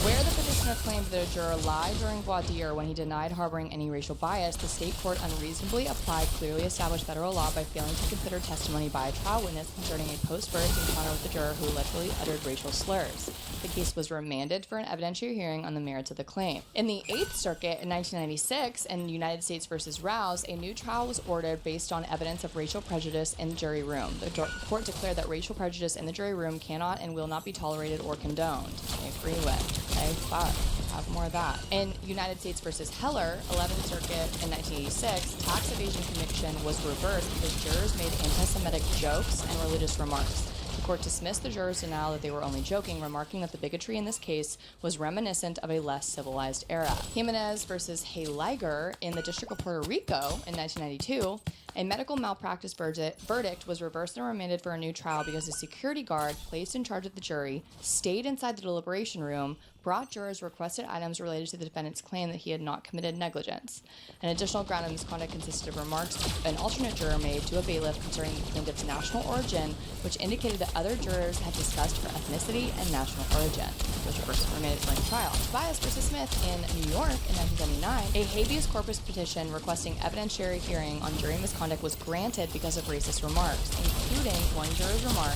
S2: Where the petitioner claimed that a juror lied during voir dire when he denied harboring any racial bias, the state court unreasonably applied clearly established federal law by failing to consider testimony by a trial witness concerning a post-verdict encounter with the juror who allegedly uttered racial slurs. The case was remanded for an evidentiary hearing on the merits of the claim. In the Eighth Circuit in 1996, in United States versus Rouse, a new trial was ordered based on evidence of racial prejudice in the jury room. The court declared that racial prejudice in the jury room cannot and will not be tolerated or condoned. I agree with. Okay, fuck. Have more of that. In United States versus Heller, 11th Circuit in 1986, tax evasion conviction was reversed because jurors made anti-Semitic jokes and religious remarks. The court dismissed the jurors' denial that they were only joking, remarking that the bigotry in this case was reminiscent of a less civilized era. Jimenez versus Hayliger in the District of Puerto Rico in 1992, a medical malpractice verdict was reversed and remanded for a new trial because a security guard placed in charge of the jury stayed inside the deliberation room, brought jurors requested items related to the defendant's claim that he had not committed negligence. An additional ground of misconduct consisted of remarks an alternate juror made to a bailiff concerning the plaintiff's national origin, which indicated that other jurors had discussed her ethnicity and national origin. It was reversed and remanded for a new trial. Tobias versus Smith in New York in 1979, a habeas corpus petition requesting evidentiary hearing on jury misconduct was granted because of racist remarks, including one juror's remark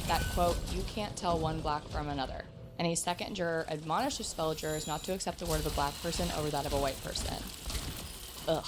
S2: that, quote, "you can't tell one black from another." And a second juror admonished his fellow jurors not to accept the word of a black person over that of a white person. Ugh.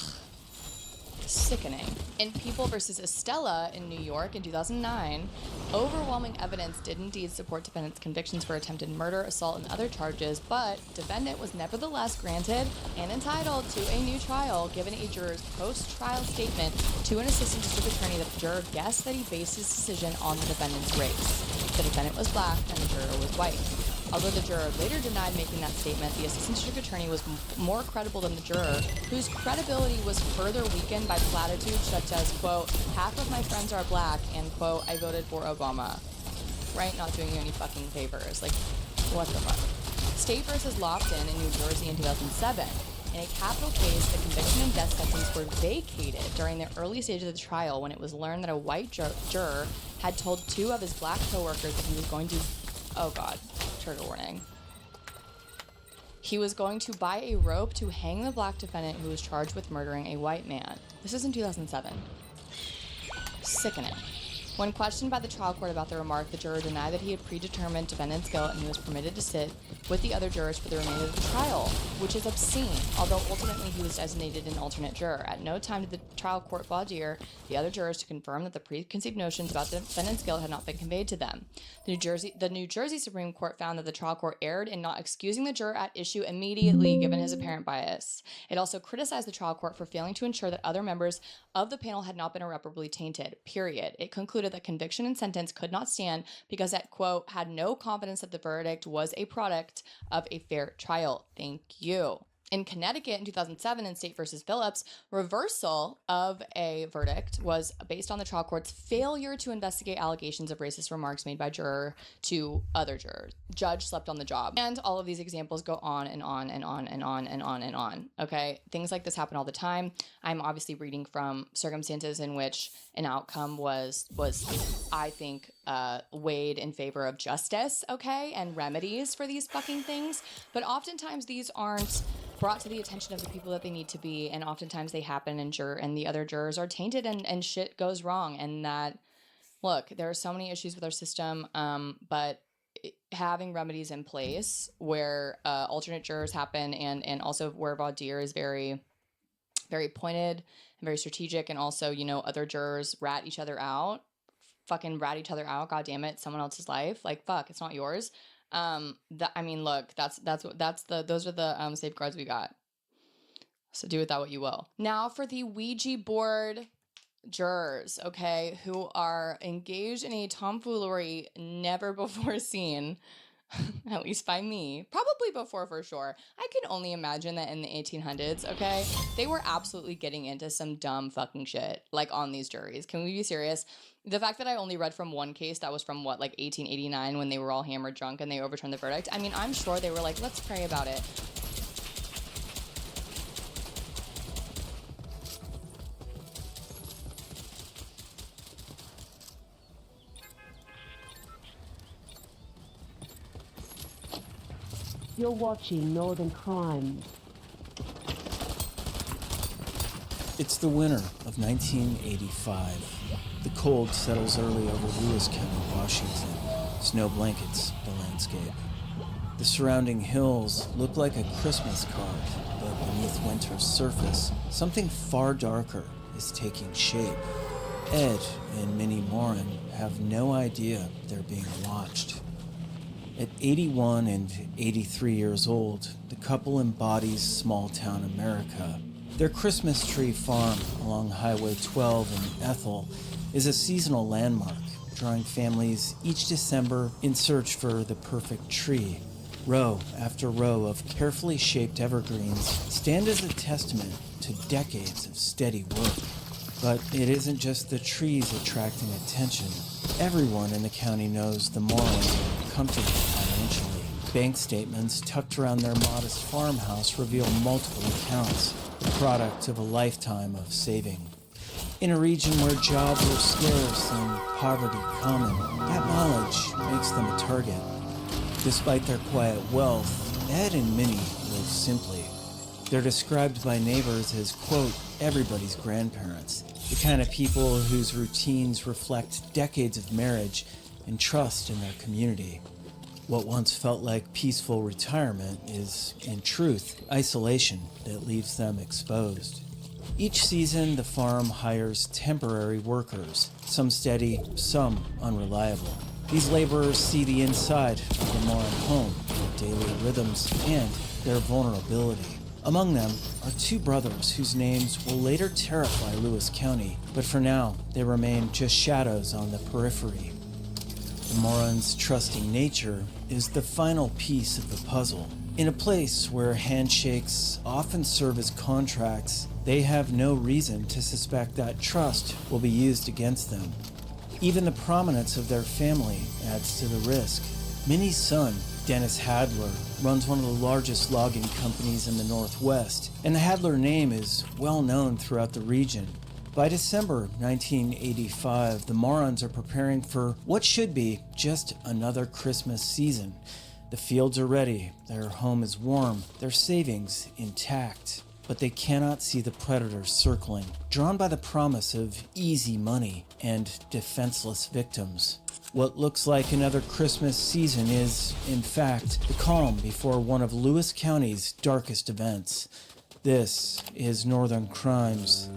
S2: Sickening. In People versus Estella in New York in 2009, overwhelming evidence did indeed support defendant's convictions for attempted murder, assault, and other charges, but defendant was nevertheless granted and entitled to a new trial, given a juror's post-trial statement to an assistant district attorney that the juror guessed that he based his decision on the defendant's race. The defendant was black and the juror was white. Although the juror later denied making that statement, the assistant district attorney was more credible than the juror, whose credibility was further weakened by platitudes such as, quote, "half of my friends are black," and, quote, "I voted for Obama." Right? Not doing you any fucking favors. Like, what the fuck? State versus Lofton in New Jersey in 2007. In a capital case, the conviction and death sentence were vacated during the early stages of the trial when it was learned that a white juror had told two of his black coworkers that he was going to, oh god, trigger warning. He was going to buy a rope to hang the black defendant who was charged with murdering a white man. This is in 2007. Sickening. When questioned by the trial court about the remark, the juror denied that he had predetermined defendant's guilt and he was permitted to sit with the other jurors for the remainder of the trial, which is obscene, although ultimately he was designated an alternate juror. At no time did the trial court voir dire the other jurors to confirm that the preconceived notions about the defendant's guilt had not been conveyed to them. The New Jersey Supreme Court found that the trial court erred in not excusing the juror at issue immediately, given his apparent bias. It also criticized the trial court for failing to ensure that other members of the panel had not been irreparably tainted, period. It concluded that conviction and sentence could not stand because it, quote, had no confidence that the verdict was a product of a fair trial. Thank you. In Connecticut in 2007 in State versus Phillips, reversal of a verdict was based on the trial court's failure to investigate allegations of racist remarks made by juror to other jurors. Judge slept on the job. And all of these examples go on and on and on and on and on and on. Okay? Things like this happen all the time. I'm obviously reading from circumstances in which an outcome was I think, weighed in favor of justice, okay, and remedies for these fucking things. But oftentimes these aren't brought to the attention of the people that they need to be, and oftentimes they happen and the other jurors are tainted and shit goes wrong. And that, look, there are so many issues with our system, but having remedies in place where alternate jurors happen and also where voir dire is very, very pointed and very strategic, and also, you know, other jurors rat each other out, god damn it, someone else's life, like, fuck, it's not yours. Those are the safeguards we got. So do with that what you will. Now for the Ouija board jurors, okay, who are engaged in a tomfoolery never before seen, at least by me, probably before for sure. I can only imagine that in the 1800s, okay, they were absolutely getting into some dumb fucking shit, like on these juries. Can we be serious? The fact that I only read from one case that was from what, like 1889, when they were all hammered drunk and they overturned the verdict. I mean, I'm sure they were like, let's pray about it.
S4: You're watching Northern Crime.
S5: It's the winter of 1985. The cold settles early over Lewis County, Washington. Snow blankets the landscape. The surrounding hills look like a Christmas card, but beneath winter's surface, something far darker is taking shape. Ed and Minnie Morin have no idea they're being watched. At 81 and 83 years old, the couple embodies small-town America. Their Christmas tree farm along Highway 12 in Ethel is a seasonal landmark, drawing families each December in search for the perfect tree. Row after row of carefully shaped evergreens stand as a testament to decades of steady work. But it isn't just the trees attracting attention. Everyone in the county knows the Morons are comfortable financially. Bank statements tucked around their modest farmhouse reveal multiple accounts, the product of a lifetime of saving. In a region where jobs are scarce and poverty common, that knowledge makes them a target. Despite their quiet wealth, Ed and Minnie live simply. They're described by neighbors as, quote, everybody's grandparents, the kind of people whose routines reflect decades of marriage and trust in their community. What once felt like peaceful retirement is, in truth, isolation that leaves them exposed. Each season, the farm hires temporary workers, some steady, some unreliable. These laborers see the inside of the Morin home, their daily rhythms, and their vulnerability. Among them are two brothers whose names will later terrify Lewis County, but for now, they remain just shadows on the periphery. The Morons' trusting nature is the final piece of the puzzle. In a place where handshakes often serve as contracts, they have no reason to suspect that trust will be used against them. Even the prominence of their family adds to the risk. Minnie's son, Dennis Hadler, runs one of the largest logging companies in the Northwest, and the Hadler name is well known throughout the region. By December 1985, the Morons are preparing for what should be just another Christmas season. The fields are ready, their home is warm, their savings intact. But they cannot see the predators circling, drawn by the promise of easy money and defenseless victims. What looks like another Christmas season is, in fact, the calm before one of Lewis County's darkest events. This is Northern Crimes.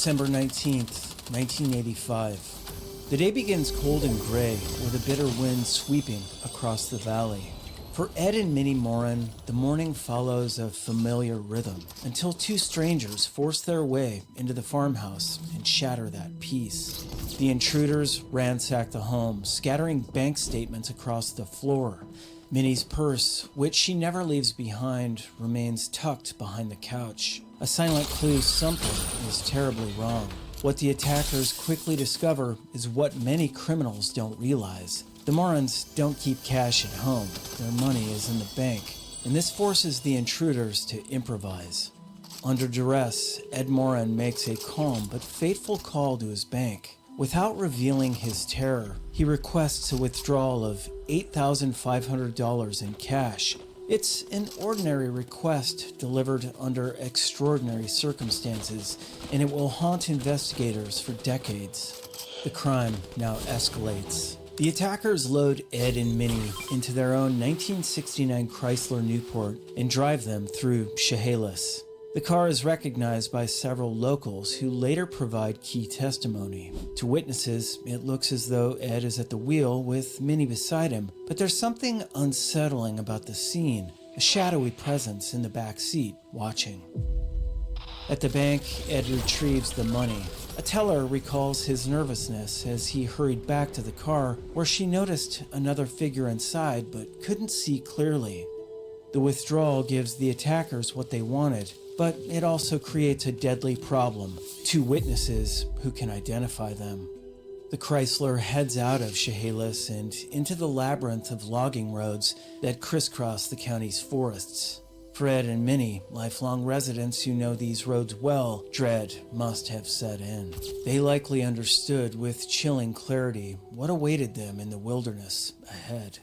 S5: December 19th, 1985. The day begins cold and gray, with a bitter wind sweeping across the valley. For Ed and Minnie Morin, the morning follows a familiar rhythm, until two strangers force their way into the farmhouse and shatter that peace. The intruders ransack the home, scattering bank statements across the floor. Minnie's purse, which she never leaves behind, remains tucked behind the couch. A silent clue something is terribly wrong. What the attackers quickly discover is what many criminals don't realize. The Morons don't keep cash at home. Their money is in the bank, and this forces the intruders to improvise. Under duress, Ed Morin makes a calm but fateful call to his bank. Without revealing his terror, he requests a withdrawal of $8,500 in cash. It's an ordinary request delivered under extraordinary circumstances, and it will haunt investigators for decades. The crime now escalates. The attackers load Ed and Minnie into their own 1969 Chrysler Newport and drive them through Chehalis. The car is recognized by several locals who later provide key testimony. To witnesses, it looks as though Ed is at the wheel with Minnie beside him, but there's something unsettling about the scene, a shadowy presence in the back seat, watching. At the bank, Ed retrieves the money. A teller recalls his nervousness as he hurried back to the car, where she noticed another figure inside but couldn't see clearly. The withdrawal gives the attackers what they wanted, but it also creates a deadly problem: 2 witnesses who can identify them. The Chrysler heads out of Chehalis and into the labyrinth of logging roads that crisscross the county's forests. For Ed and Minnie, lifelong residents who know these roads well, dread must have set in. They likely understood with chilling clarity what awaited them in the wilderness ahead.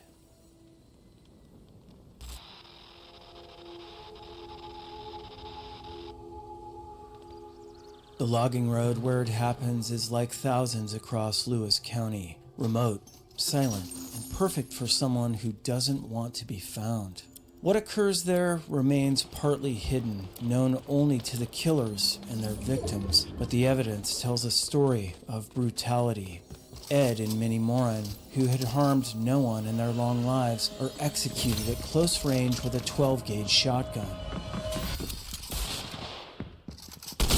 S5: The logging road where it happens is like thousands across Lewis County, remote, silent, and perfect for someone who doesn't want to be found. What occurs there remains partly hidden, known only to the killers and their victims, but the evidence tells a story of brutality. Ed and Minnie Moran, who had harmed no one in their long lives, are executed at close range with a 12-gauge shotgun.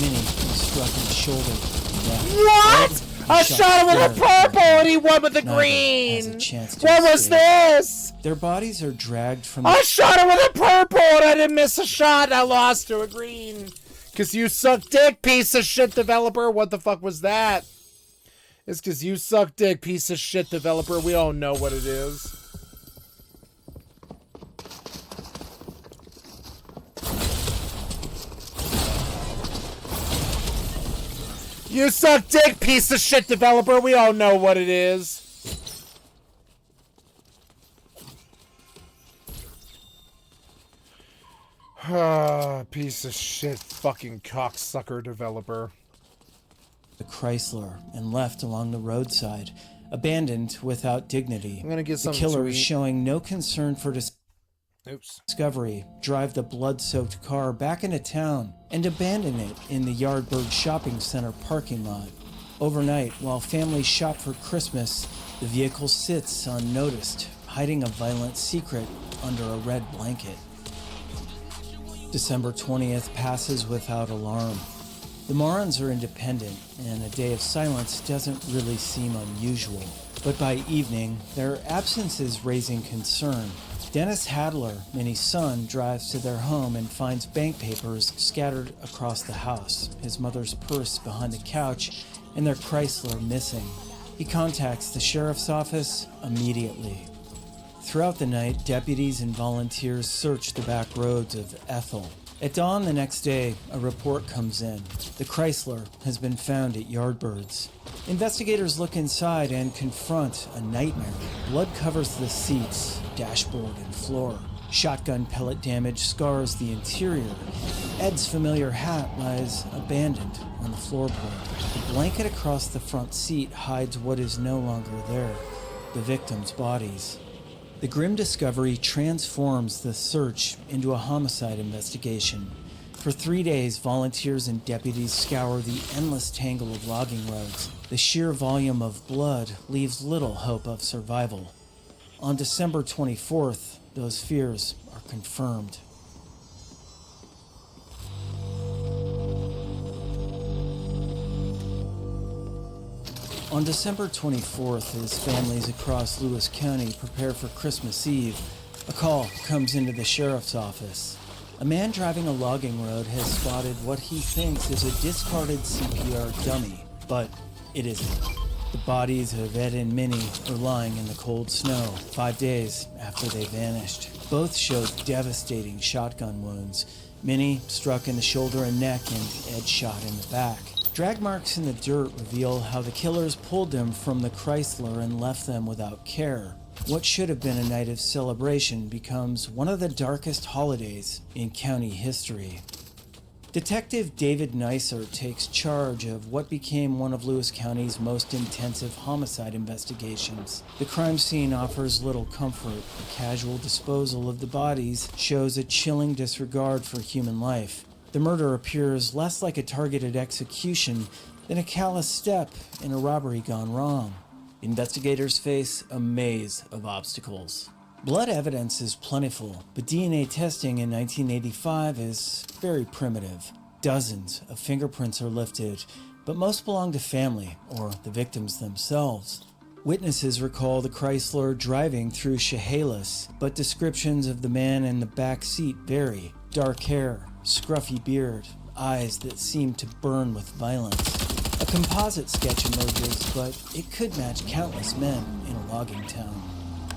S5: Minnie was struck in the shoulder and neck.
S1: What? I shot him with a purple and he won with the
S5: Neither
S1: green.
S5: has a chance to
S1: What was
S5: escape.
S1: this?
S5: Their bodies are dragged from
S1: I shot him with a purple and I didn't miss a shot and I lost to a green. Cause you suck dick, piece of shit developer. What the fuck was that? It's cause you suck dick, piece of shit developer. We all know what it is. You suck dick, piece of shit developer. We all know what it is. Piece of shit fucking cocksucker developer.
S5: The Chrysler and left along the roadside, abandoned without dignity.
S1: I'm gonna get
S5: The
S1: something
S5: killers,
S1: to eat.
S5: showing no concern for
S1: Oops.
S5: discovery, drive the blood-soaked car back into town and abandon it in the Yardbird Shopping Center parking lot. Overnight, while families shop for Christmas, the vehicle sits unnoticed, hiding a violent secret under a red blanket. December 20th passes without alarm. The Morans are independent, and a day of silence doesn't really seem unusual. But by evening, their absence is raising concern. Dennis Hadler, Minnie's son, drives to their home and finds bank papers scattered across the house, his mother's purse behind the couch, and their Chrysler missing. He contacts the sheriff's office immediately. Throughout the night, deputies and volunteers search the back roads of Ethel. At dawn the next day, a report comes in. The Chrysler has been found at Yardbirds. Investigators look inside and confront a nightmare. Blood covers the seats, dashboard, and floor. Shotgun pellet damage scars the interior. Ed's familiar hat lies abandoned on the floorboard. The blanket across the front seat hides what is no longer there, the victims' bodies. The grim discovery transforms the search into a homicide investigation. For 3 days, volunteers and deputies scour the endless tangle of logging roads. The sheer volume of blood leaves little hope of survival. On December 24th, those fears are confirmed. On December 24th, as families across Lewis County prepare for Christmas Eve, a call comes into the sheriff's office. A man driving a logging road has spotted what he thinks is a discarded CPR dummy, but it isn't. The bodies of Ed and Minnie are lying in the cold snow 5 days after they vanished. Both showed devastating shotgun wounds, Minnie struck in the shoulder and neck, and Ed shot in the back. Drag marks in the dirt reveal how the killers pulled them from the Chrysler and left them without care. What should have been a night of celebration becomes one of the darkest holidays in county history. Detective David Neisser takes charge of what became one of Lewis County's most intensive homicide investigations. The crime scene offers little comfort. The casual disposal of the bodies shows a chilling disregard for human life. The murder appears less like a targeted execution than a callous step in a robbery gone wrong. Investigators face a maze of obstacles. Blood evidence is plentiful, but DNA testing in 1985 is very primitive. Dozens of fingerprints are lifted, but most belong to family or the victims themselves. Witnesses recall the Chrysler driving through Chehalis, but descriptions of the man in the back seat vary. Dark hair, scruffy beard, eyes that seem to burn with violence. A composite sketch emerges, but it could match countless men in a logging town.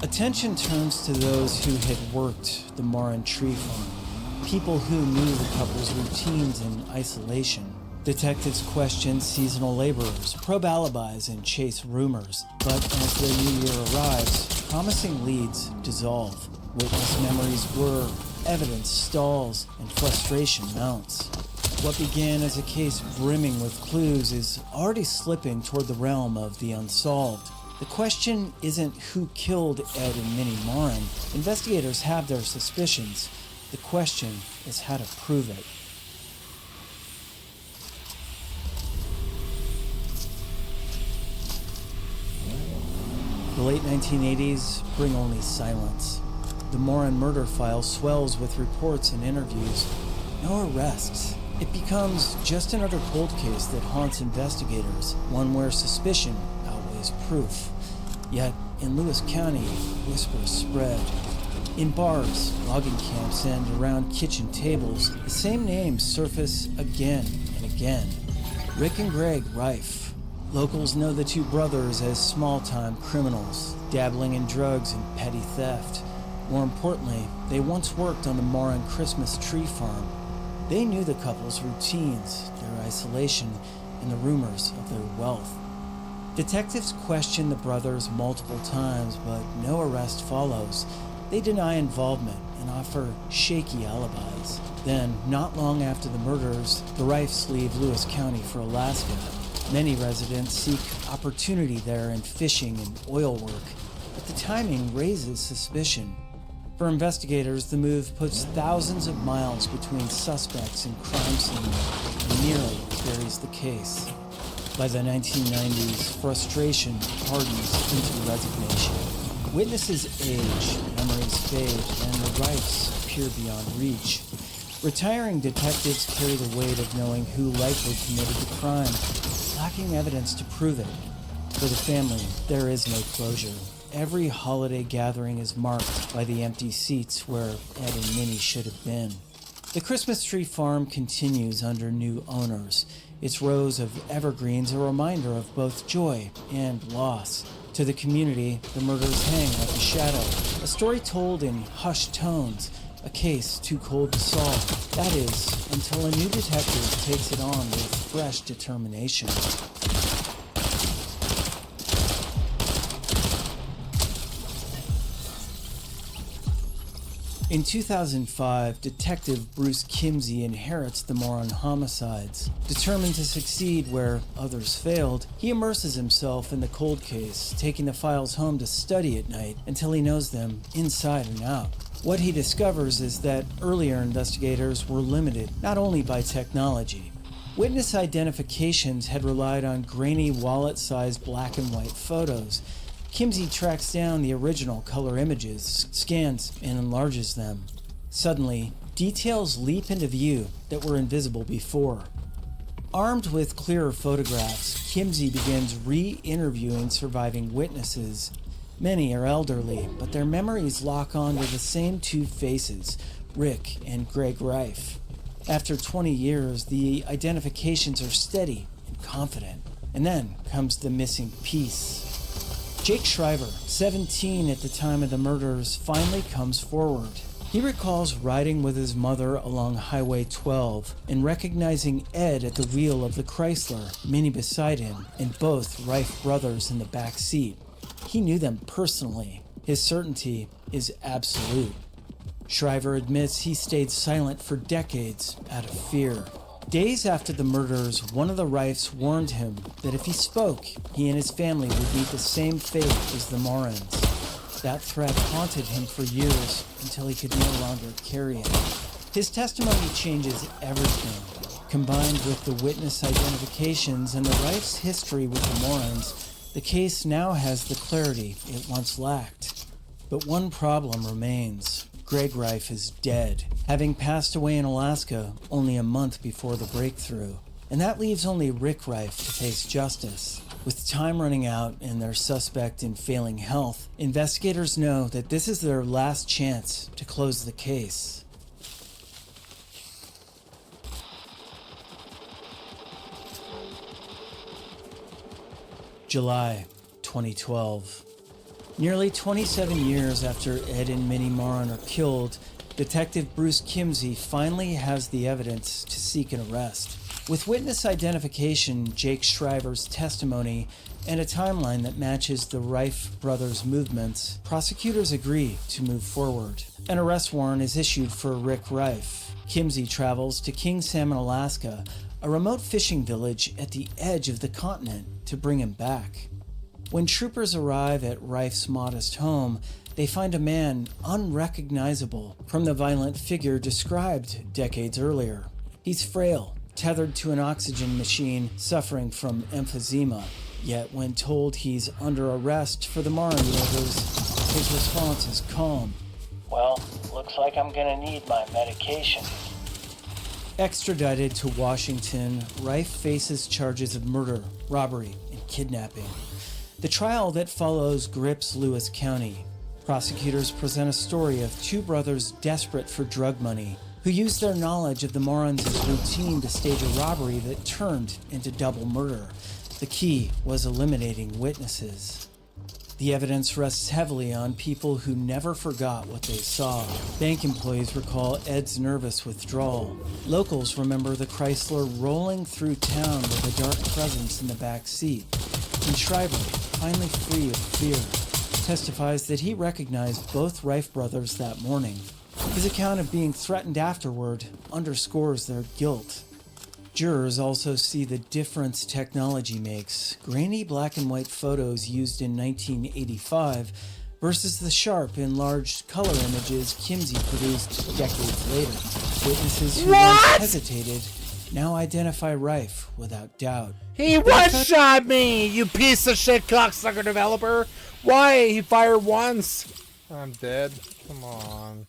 S5: Attention turns to those who had worked the Morin tree farm, people who knew the couple's routines in isolation. Detectives question seasonal laborers, probe alibis, and chase rumors. But as the new year arrives, promising leads dissolve. Witness memories blur, evidence stalls, and frustration mounts. What began as a case brimming with clues is already slipping toward the realm of the unsolved. The question isn't who killed Ed and Minnie Morin. Investigators have their suspicions. The question is how to prove it. The late 1980s bring only silence. The Morin murder file swells with reports and interviews. No arrests. It becomes just another cold case that haunts investigators, one where suspicion outweighs proof. Yet, in Lewis County, whispers spread. In bars, logging camps, and around kitchen tables, the same names surface again and again. Rick and Greg Reif. Locals know the two brothers as small-time criminals, dabbling in drugs and petty theft. More importantly, they once worked on the Morin Christmas tree farm. They knew the couple's routines, their isolation, and the rumors of their wealth. Detectives question the brothers multiple times, but no arrest follows. They deny involvement and offer shaky alibis. Then, not long after the murders, the Reifs leave Lewis County for Alaska. Many residents seek opportunity there in fishing and oil work, but the timing raises suspicion. For investigators, the move puts thousands of miles between suspects and crime scene and nearly buries the case. By the 1990s, frustration hardens into resignation. Witnesses age, memories fade, and the Reifs appear beyond reach. Retiring detectives carry the weight of knowing who likely committed the crime, lacking evidence to prove it. For the family, there is no closure. Every holiday gathering is marked by the empty seats where Ed and Minnie should have been. The Christmas tree farm continues under new owners. Its rows of evergreens a reminder of both joy and loss. To the community, the murders hang like a shadow, a story told in hushed tones, a case too cold to solve. That is, until a new detective takes it on with fresh determination. In 2005, Detective Bruce Kimsey inherits the Morin homicides. Determined to succeed where others failed, he immerses himself in the cold case, taking the files home to study at night until he knows them inside and out. What he discovers is that earlier investigators were limited not only by technology. Witness identifications had relied on grainy wallet-sized black and white photos. Kimsey tracks down the original color images, scans, and enlarges them. Suddenly, details leap into view that were invisible before. Armed with clearer photographs, Kimsey begins re-interviewing surviving witnesses. Many are elderly, but their memories lock on to the same two faces, Rick and Greg Reif. After 20 years, the identifications are steady and confident. And then comes the missing piece. Jake Shriver, 17 at the time of the murders, finally comes forward. He recalls riding with his mother along Highway 12 and recognizing Ed at the wheel of the Chrysler, Minnie beside him, and both Reif brothers in the back seat. He knew them personally. His certainty is absolute. Shriver admits he stayed silent for decades out of fear. Days after the murders, one of the Reifs warned him that if he spoke, he and his family would meet the same fate as the Morans. That threat haunted him for years until he could no longer carry it. His testimony changes everything. Combined with the witness identifications and the Reif's history with the Morans, the case now has the clarity it once lacked. But one problem remains. Greg Reif is dead, having passed away in Alaska only a month before the breakthrough. And that leaves only Rick Reif to face justice. With time running out and their suspect in failing health, investigators know that this is their last chance to close the case. July 2012. Nearly 27 years after Ed and Minnie Moran are killed, Detective Bruce Kimsey finally has the evidence to seek an arrest. With witness identification, Jake Shriver's testimony, and a timeline that matches the Reif brothers' movements, prosecutors agree to move forward. An arrest warrant is issued for Rick Reif. Kimsey travels to King Salmon, Alaska, a remote fishing village at the edge of the continent, to bring him back. When troopers arrive at Reif's modest home, they find a man unrecognizable from the violent figure described decades earlier. He's frail, tethered to an oxygen machine, suffering from emphysema. Yet when told he's under arrest for the Moran murders, his response is calm.
S6: Well, looks like I'm gonna need my medication.
S5: Extradited to Washington, Reif faces charges of murder, robbery, and kidnapping. The trial that follows grips Lewis County. Prosecutors present a story of two brothers desperate for drug money, who used their knowledge of the Morans' routine to stage a robbery that turned into double murder. The key was eliminating witnesses. The evidence rests heavily on people who never forgot what they saw. Bank employees recall Ed's nervous withdrawal. Locals remember the Chrysler rolling through town with a dark presence in the back seat. And Shriver, finally free of fear, testifies that he recognized both Reif brothers that morning. His account of being threatened afterward underscores their guilt. Jurors also see the difference technology makes. Grainy black and white photos used in 1985 versus the sharp, enlarged color images Kimsey produced decades later. Witnesses who once hesitated now identify Reif without doubt.
S1: He one-shot me, you piece of shit cocksucker developer! Why? He fired once. I'm dead. Come on.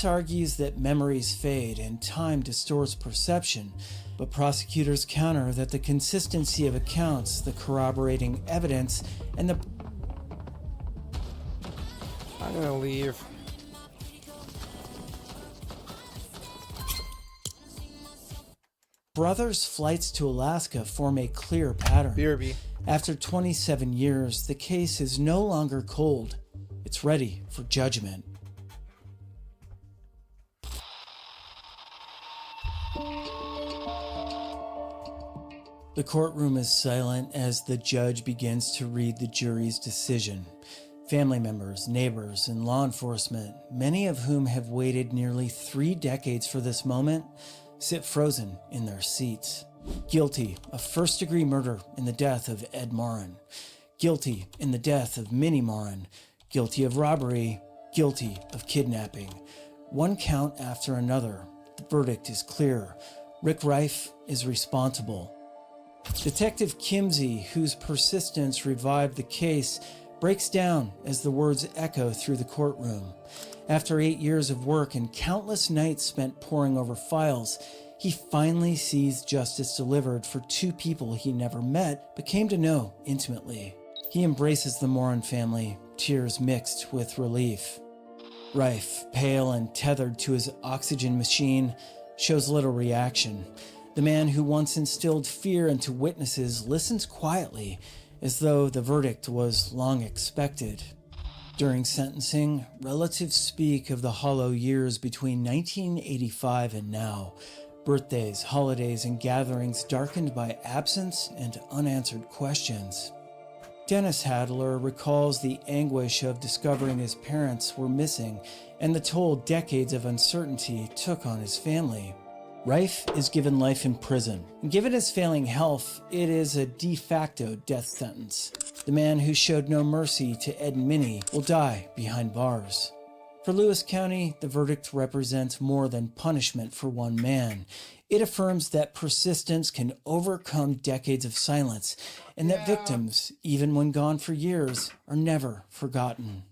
S5: Argues that memories fade and time distorts perception, but prosecutors counter that the consistency of accounts, the corroborating evidence, and the...
S1: I'm gonna leave.
S5: brothers' flights to Alaska form a clear pattern.
S1: BRB.
S5: After 27 years, the case is no longer cold. It's ready for judgment. The courtroom is silent as the judge begins to read the jury's decision. Family members, neighbors, and law enforcement, many of whom have waited nearly 3 decades for this moment, sit frozen in their seats. Guilty of first-degree murder in the death of Ed Moran. Guilty in the death of Minnie Moran. Guilty of robbery. Guilty of kidnapping. One count after another, the verdict is clear. Rick Reif is responsible. Detective Kimsey, whose persistence revived the case, breaks down as the words echo through the courtroom. After 8 years of work and countless nights spent poring over files, he finally sees justice delivered for two people he never met but came to know intimately. He embraces the Morin family, tears mixed with relief. Reif, pale and tethered to his oxygen machine, shows little reaction. The man who once instilled fear into witnesses listens quietly, as though the verdict was long expected. During sentencing, relatives speak of the hollow years between 1985 and now. Birthdays, holidays, and gatherings darkened by absence and unanswered questions. Dennis Hadler recalls the anguish of discovering his parents were missing and the toll decades of uncertainty took on his family. Reif is given life in prison, and given his failing health, it is a de facto death sentence. The man who showed no mercy to Ed and Minnie will die behind bars. For Lewis County, the verdict represents more than punishment for one man. It affirms that persistence can overcome decades of silence, and that victims, even when gone for years, are never forgotten.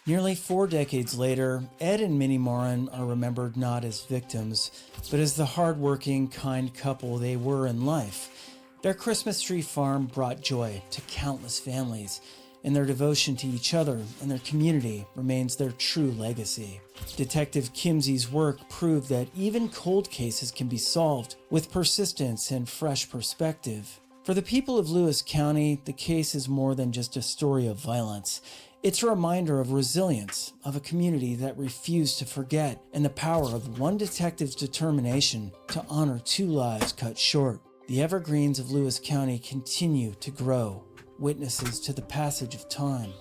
S5: Nearly 4 decades later, Ed and Minnie Morin are remembered not as victims, but as the hardworking, kind couple they were in life. Their Christmas tree farm brought joy to countless families, and their devotion to each other and their community remains their true legacy. Detective Kimsey's work proved that even cold cases can be solved with persistence and fresh perspective. For the people of Lewis County, the case is more than just a story of violence. It's a reminder of resilience, of a community that refused to forget, and the power of one detective's determination to honor 2 lives cut short. The evergreens of Lewis County continue to grow, witnesses to the passage of time.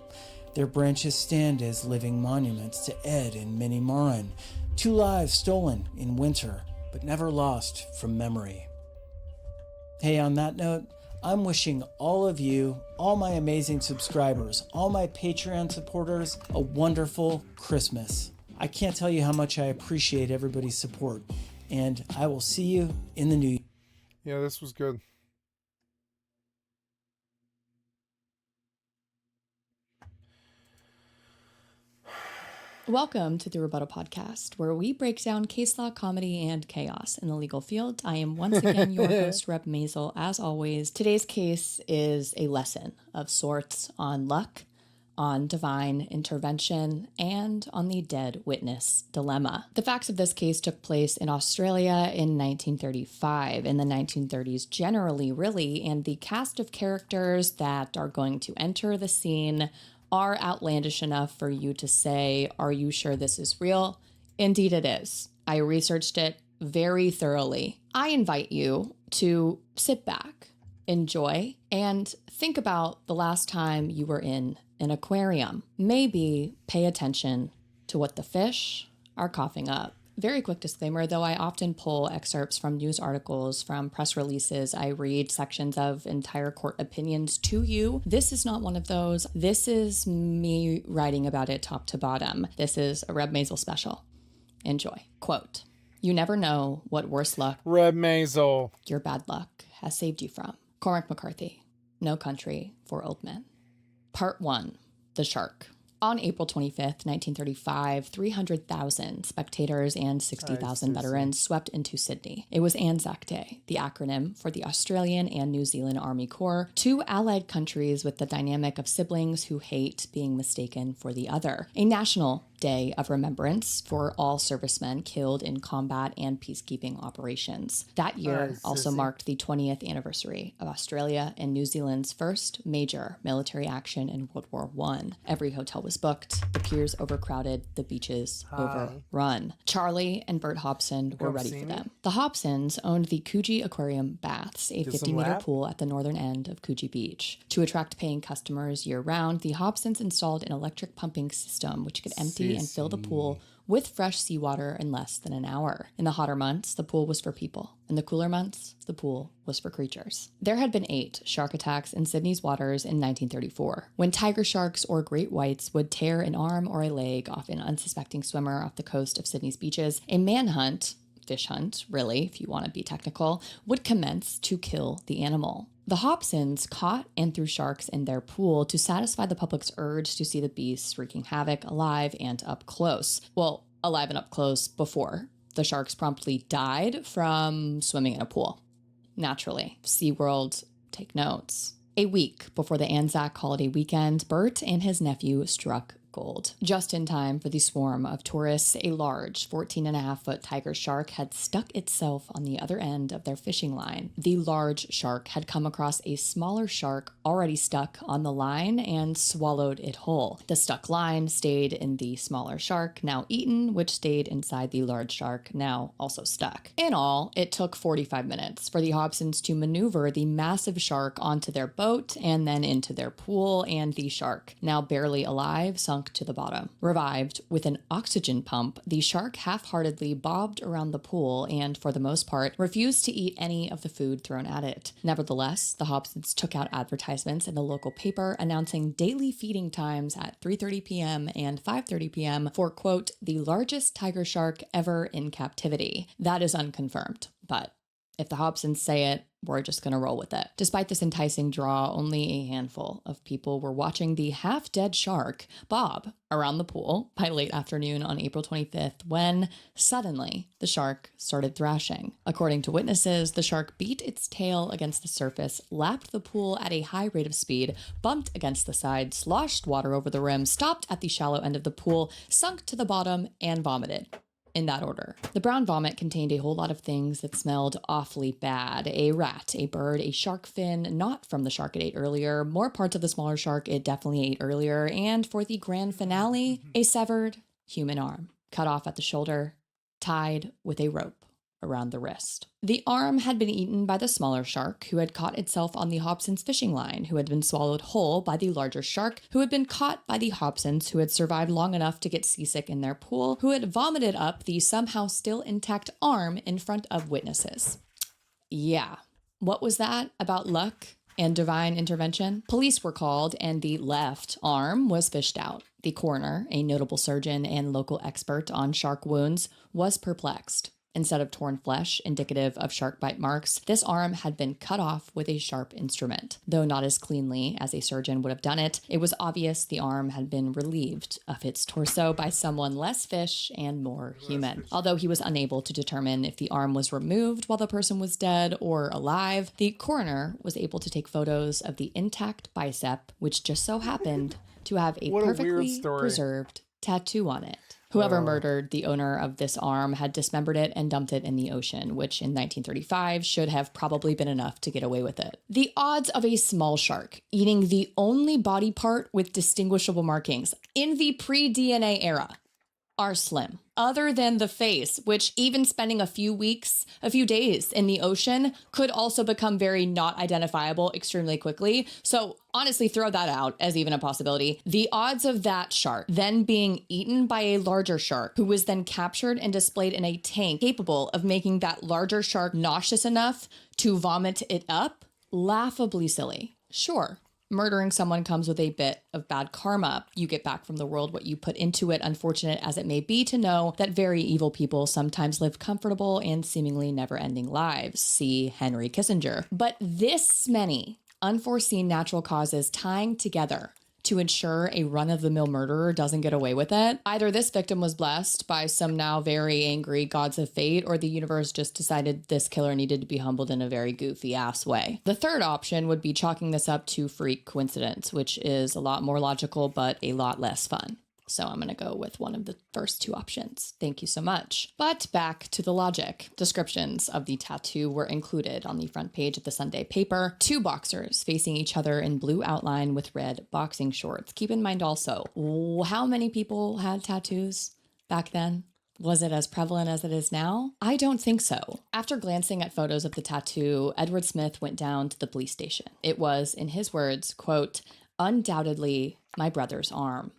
S5: Their branches stand as living monuments to Ed and Minnie Morin, 2 lives stolen in winter, but never lost from memory. Hey, on that note, I'm wishing all of you, all my amazing subscribers, all my Patreon supporters, a wonderful Christmas. I can't tell you how much I appreciate everybody's support, and I will see you in the new year.
S1: Yeah, this was good.
S2: Welcome to the Rebuttal Podcast, where we break down case law, comedy, and chaos in the legal field. I am once again your host, Reb Maisel. As always, today's case is a lesson of sorts on luck, on divine intervention, and on the dead witness dilemma. The facts of this case took place in Australia in 1935, in the 1930s generally, really, and the cast of characters that are going to enter the scene are outlandish enough for you to say, are you sure this is real? Indeed it is. I researched it very thoroughly. I invite you to sit back, enjoy, and think about the last time you were in an aquarium. Maybe pay attention to what the fish are coughing up. Very quick disclaimer, though I often pull excerpts from news articles, from press releases, I read sections of entire court opinions to you. This is not one of those. This is me writing about it top to bottom. This is a Reb Maisel special. Enjoy. Quote, "You never know what worse luck
S1: Reb Maisel.
S2: your bad luck has saved you from." Cormac McCarthy, No Country for Old Men. Part 1, The Shark. On April 25th, 1935, 300,000 spectators and 60,000 veterans swept into Sydney. It was Anzac Day, the acronym for the Australian and New Zealand Army Corps, 2 allied countries with the dynamic of siblings who hate being mistaken for the other. A national day of remembrance for all servicemen killed in combat and peacekeeping operations. That year also marked the 20th anniversary of Australia and New Zealand's first major military action in World War I. Every hotel was booked, the piers overcrowded, the beaches overrun. Charlie and Bert Hobson were ready for them. The Hobsons owned the Coogee Aquarium Baths, a 50-meter pool at the northern end of Coogee Beach. To attract paying customers year-round, the Hobsons installed an electric pumping system which could empty and fill the pool with fresh seawater in less than an hour. In the hotter months, the pool was for people. In the cooler months, the pool was for creatures. There had been 8 shark attacks in Sydney's waters in 1934, when tiger sharks or great whites would tear an arm or a leg off an unsuspecting swimmer off the coast of Sydney's beaches. A manhunt, fish hunt, really, if you want to be technical, would commence to kill the animal. The Hobsons caught and threw sharks in their pool to satisfy the public's urge to see the beasts wreaking havoc alive and up close. Well, alive and up close before the sharks promptly died from swimming in a pool. Naturally, SeaWorld, take notes. A week before the Anzac holiday weekend, Bert and his nephew struck gold. Just in time for the swarm of tourists, a large 14.5-foot tiger shark had stuck itself on the other end of their fishing line. The large shark had come across a smaller shark already stuck on the line and swallowed it whole. The stuck line stayed in the smaller shark, now eaten, which stayed inside the large shark, now also stuck. In all, it took 45 minutes for the Hobsons to maneuver the massive shark onto their boat and then into their pool, and the shark, now barely alive, sunk to the bottom. Revived with an oxygen pump, the shark half-heartedly bobbed around the pool and, for the most part, refused to eat any of the food thrown at it. Nevertheless, the Hobsons took out advertisements in the local paper announcing daily feeding times at 3:30 p.m. and 5:30 p.m. for, quote, the largest tiger shark ever in captivity. That is unconfirmed, but if the Hobsons say it, we're just going to roll with it. Despite this enticing draw, only a handful of people were watching the half-dead shark bob around the pool by late afternoon on April 25th when, suddenly, the shark started thrashing. According to witnesses, the shark beat its tail against the surface, lapped the pool at a high rate of speed, bumped against the side, sloshed water over the rim, stopped at the shallow end of the pool, sunk to the bottom, and vomited. In that order. The brown vomit contained a whole lot of things that smelled awfully bad. A rat, a bird, a shark fin, not from the shark it ate earlier, more parts of the smaller shark it definitely ate earlier, and for the grand finale, a severed human arm, cut off at the shoulder, tied with a rope around the wrist. The arm had been eaten by the smaller shark, who had caught itself on the Hobsons' fishing line, who had been swallowed whole by the larger shark, who had been caught by the Hobsons, who had survived long enough to get seasick in their pool, who had vomited up the somehow still intact arm in front of witnesses. Yeah. What was that about luck and divine intervention? Police were called, and the left arm was fished out. The coroner, a notable surgeon and local expert on shark wounds, was perplexed. Instead of torn flesh, indicative of shark bite marks, this arm had been cut off with a sharp instrument. Though not as cleanly as a surgeon would have done it, it was obvious the arm had been relieved of its torso by someone less fish and more human. Although he was unable to determine if the arm was removed while the person was dead or alive, the coroner was able to take photos of the intact bicep, which just so happened to have a perfectly preserved tattoo on it. Whoever murdered the owner of this arm had dismembered it and dumped it in the ocean, which in 1935 should have probably been enough to get away with it. The odds of a small shark eating the only body part with distinguishable markings in the pre-DNA era are slim. Other than the face, which even spending a few days in the ocean could also become very not identifiable extremely quickly. So honestly, throw that out as even a possibility. The odds of that shark then being eaten by a larger shark, who was then captured and displayed in a tank capable of making that larger shark nauseous enough to vomit it up, laughably silly. Sure. Murdering someone comes with a bit of bad karma. You get back from the world what you put into it, unfortunate as it may be to know that very evil people sometimes live comfortable and seemingly never-ending lives. See Henry Kissinger. But this many unforeseen natural causes tying together to ensure a run-of-the-mill murderer doesn't get away with it. Either this victim was blessed by some now very angry gods of fate, or the universe just decided this killer needed to be humbled in a very goofy-ass way. The third option would be chalking this up to freak coincidence, which is a lot more logical, but a lot less fun. So I'm going to go with one of the first two options. Thank you so much. But back to the logic. Descriptions of the tattoo were included on the front page of the Sunday paper. 2 boxers facing each other in blue outline with red boxing shorts. Keep in mind also, how many people had tattoos back then? Was it as prevalent as it is now? I don't think so. After glancing at photos of the tattoo, Edward Smith went down to the police station. It was, in his words, quote, undoubtedly my brother's arm.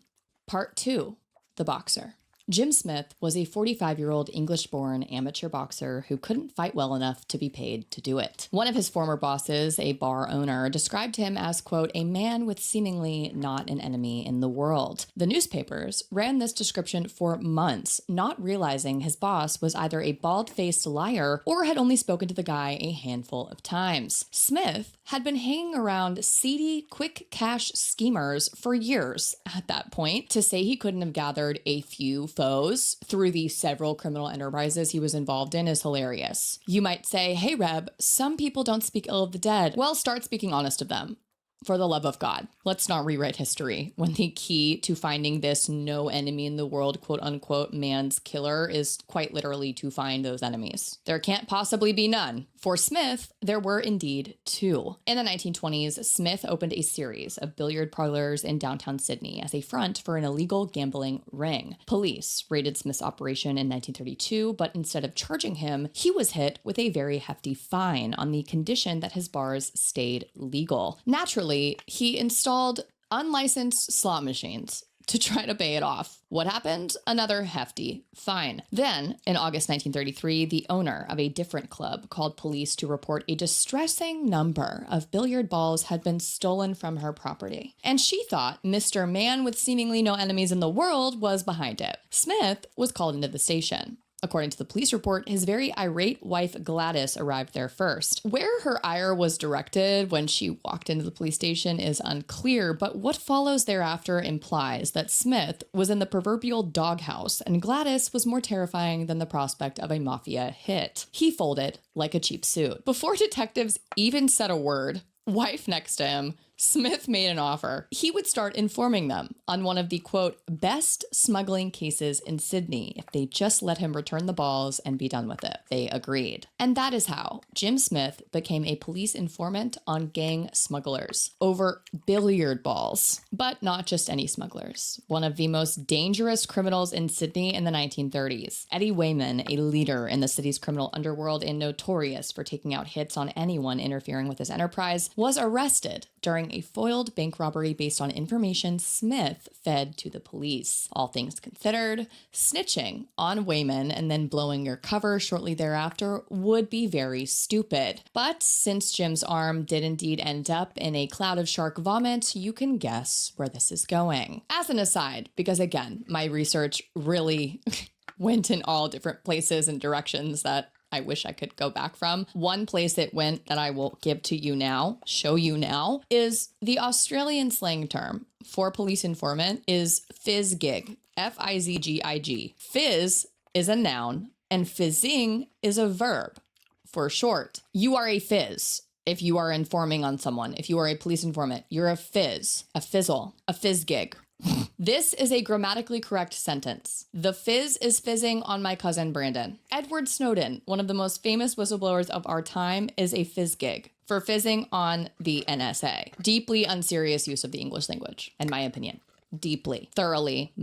S2: Part 2, the boxer. Jim Smith was a 45-year-old English-born amateur boxer who couldn't fight well enough to be paid to do it. One of his former bosses, a bar owner, described him as, quote, a man with seemingly not an enemy in the world. The newspapers ran this description for months, not realizing his boss was either a bald-faced liar or had only spoken to the guy a handful of times. Smith had been hanging around seedy, quick cash schemers for years at that point. To say he couldn't have gathered a few foes through the several criminal enterprises he was involved in is hilarious. You might say, hey Reb, some people don't speak ill of the dead. Well, start speaking honest of them. For the love of God, let's not rewrite history when the key to finding this no enemy in the world, quote unquote, man's killer is quite literally to find those enemies. There can't possibly be none. For Smith, there were indeed two. In the 1920s, Smith opened a series of billiard parlors in downtown Sydney as a front for an illegal gambling ring. Police raided Smith's operation in 1932, but instead of charging him, he was hit with a very hefty fine on the condition that his bars stayed legal. Naturally, he installed unlicensed slot machines to try to pay it off. What happened? Another hefty fine. Then, in August 1933, the owner of a different club called police to report a distressing number of billiard balls had been stolen from her property. And she thought Mr. Man with seemingly no enemies in the world was behind it. Smith was called into the station. According to the police report, his very irate wife Gladys arrived there first. Where her ire was directed when she walked into the police station is unclear, but what follows thereafter implies that Smith was in the proverbial doghouse and Gladys was more terrifying than the prospect of a mafia hit. He folded like a cheap suit. Before detectives even said a word, wife next to him, Smith made an offer. He would start informing them on one of the, quote, best smuggling cases in Sydney if they just let him return the balls and be done with it. They agreed. And that is how Jim Smith became a police informant on gang smugglers over billiard balls. But not just any smugglers. One of the most dangerous criminals in Sydney in the 1930s. Eddie Wayman, a leader in the city's criminal underworld and notorious for taking out hits on anyone interfering with his enterprise, was arrested during a foiled bank robbery based on information Smith fed to the police. All things considered, snitching on Wayman and then blowing your cover shortly thereafter would be very stupid. But since Jim's arm did indeed end up in a cloud of shark vomit, you can guess where this is going. As an aside, because again, my research really went in all different places and directions that I wish I could go back from. One place it went that I will give to you now, show you now, is the Australian slang term for police informant is fizz gig, F-I-Z-G-I-G. Fizz is a noun and fizzing is a verb. For short, you are a fizz. If you are informing on someone, if you are a police informant, you're a fizz, a fizzle, a fizz gig. This is a grammatically correct sentence. The fizz is fizzing on my cousin Brandon. Edward Snowden, one of the most famous whistleblowers of our time, is a fizz gig for fizzing on the NSA. Deeply unserious use of the English language, in my opinion. Deeply, thoroughly,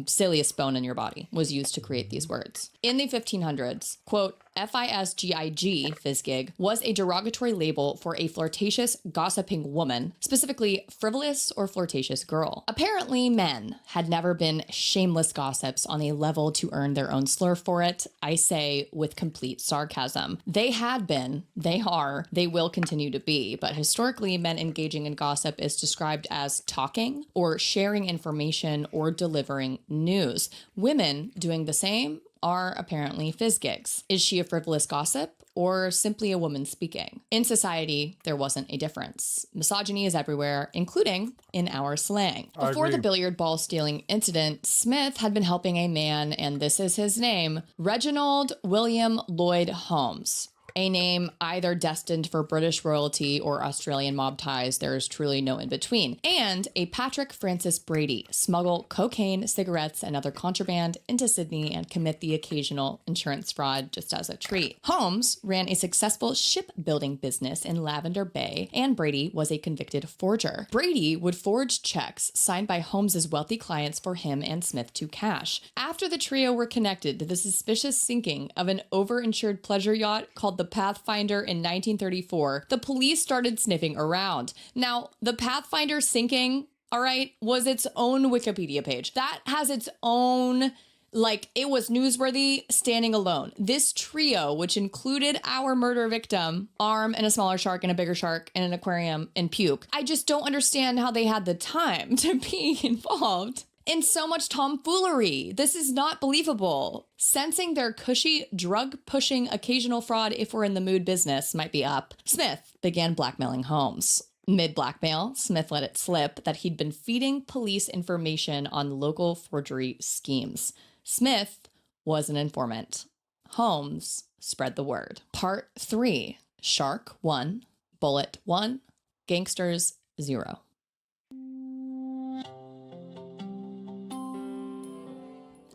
S2: silliest bone in your body was used to create these words. In the 1500s, quote, F-I-S-G-I-G, fizzgig, was a derogatory label for a flirtatious, gossiping woman, specifically frivolous or flirtatious girl. Apparently, men had never been shameless gossips on a level to earn their own slur for it. I say with complete sarcasm. They had been, they are, they will continue to be, but historically, men engaging in gossip is described as talking or sharing information or delivering news. Women doing the same are apparently fizzgigs. Is she a frivolous gossip or simply a woman speaking? In society, there wasn't a difference. Misogyny is everywhere, including in our slang. Before the billiard ball stealing incident, Smith had been helping a man, and this is his name, Reginald William Lloyd Holmes. A name either destined for British royalty or Australian mob ties, there's truly no in between. And a Patrick Francis Brady smuggle cocaine, cigarettes, and other contraband into Sydney and commit the occasional insurance fraud just as a treat. Holmes ran a successful shipbuilding business in Lavender Bay, and Brady was a convicted forger. Brady would forge checks signed by Holmes's wealthy clients for him and Smith to cash. After the trio were connected to the suspicious sinking of an overinsured pleasure yacht called the Pathfinder in 1934, the police started sniffing around. Now, the Pathfinder sinking, all right, was its own Wikipedia page. That has its own Like, it was newsworthy standing alone. This trio, which included our murder victim, Arm and a smaller shark and a bigger shark and an aquarium and puke. I just don't understand how they had the time to be involved in so much tomfoolery. This is not believable. Sensing their cushy, drug-pushing occasional fraud, if we're in the mood business, might be up, Smith began blackmailing Holmes. Mid-blackmail, Smith let it slip that he'd been feeding police information on local forgery schemes. Smith was an informant. Holmes spread the word. Part 3. Shark 1, Bullet 1, Gangsters 0.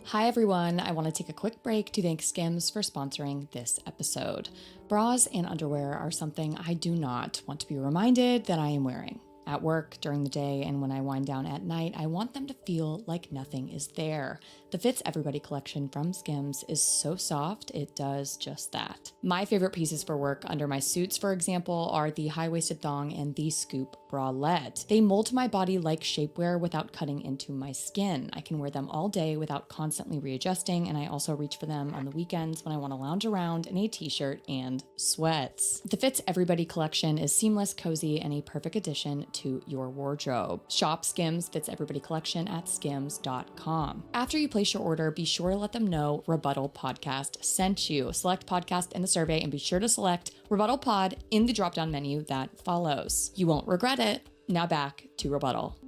S2: Hi everyone, I want to take a quick break to thank Skims for sponsoring this episode. Bras and underwear are something I do not want to be reminded that I am wearing. At work, during the day, and when I wind down at night, I want them to feel like nothing is there. The Fits Everybody collection from Skims is so soft, it does just that. My favorite pieces for work under my suits, for example, are the high-waisted thong and the scoop bralette. They mold to my body like shapewear without cutting into my skin. I can wear them all day without constantly readjusting, and I also reach for them on the weekends when I want to lounge around in a t-shirt and sweats. The Fits Everybody collection is seamless, cozy, and a perfect addition to your wardrobe. Shop Skims Fits Everybody collection at skims.com. After you place your order, be sure to let them know Rebuttal Podcast sent you. Select podcast in the survey and be sure to select Rebuttal Pod in the drop-down menu that follows. You won't regret it. Now back to Rebuttal.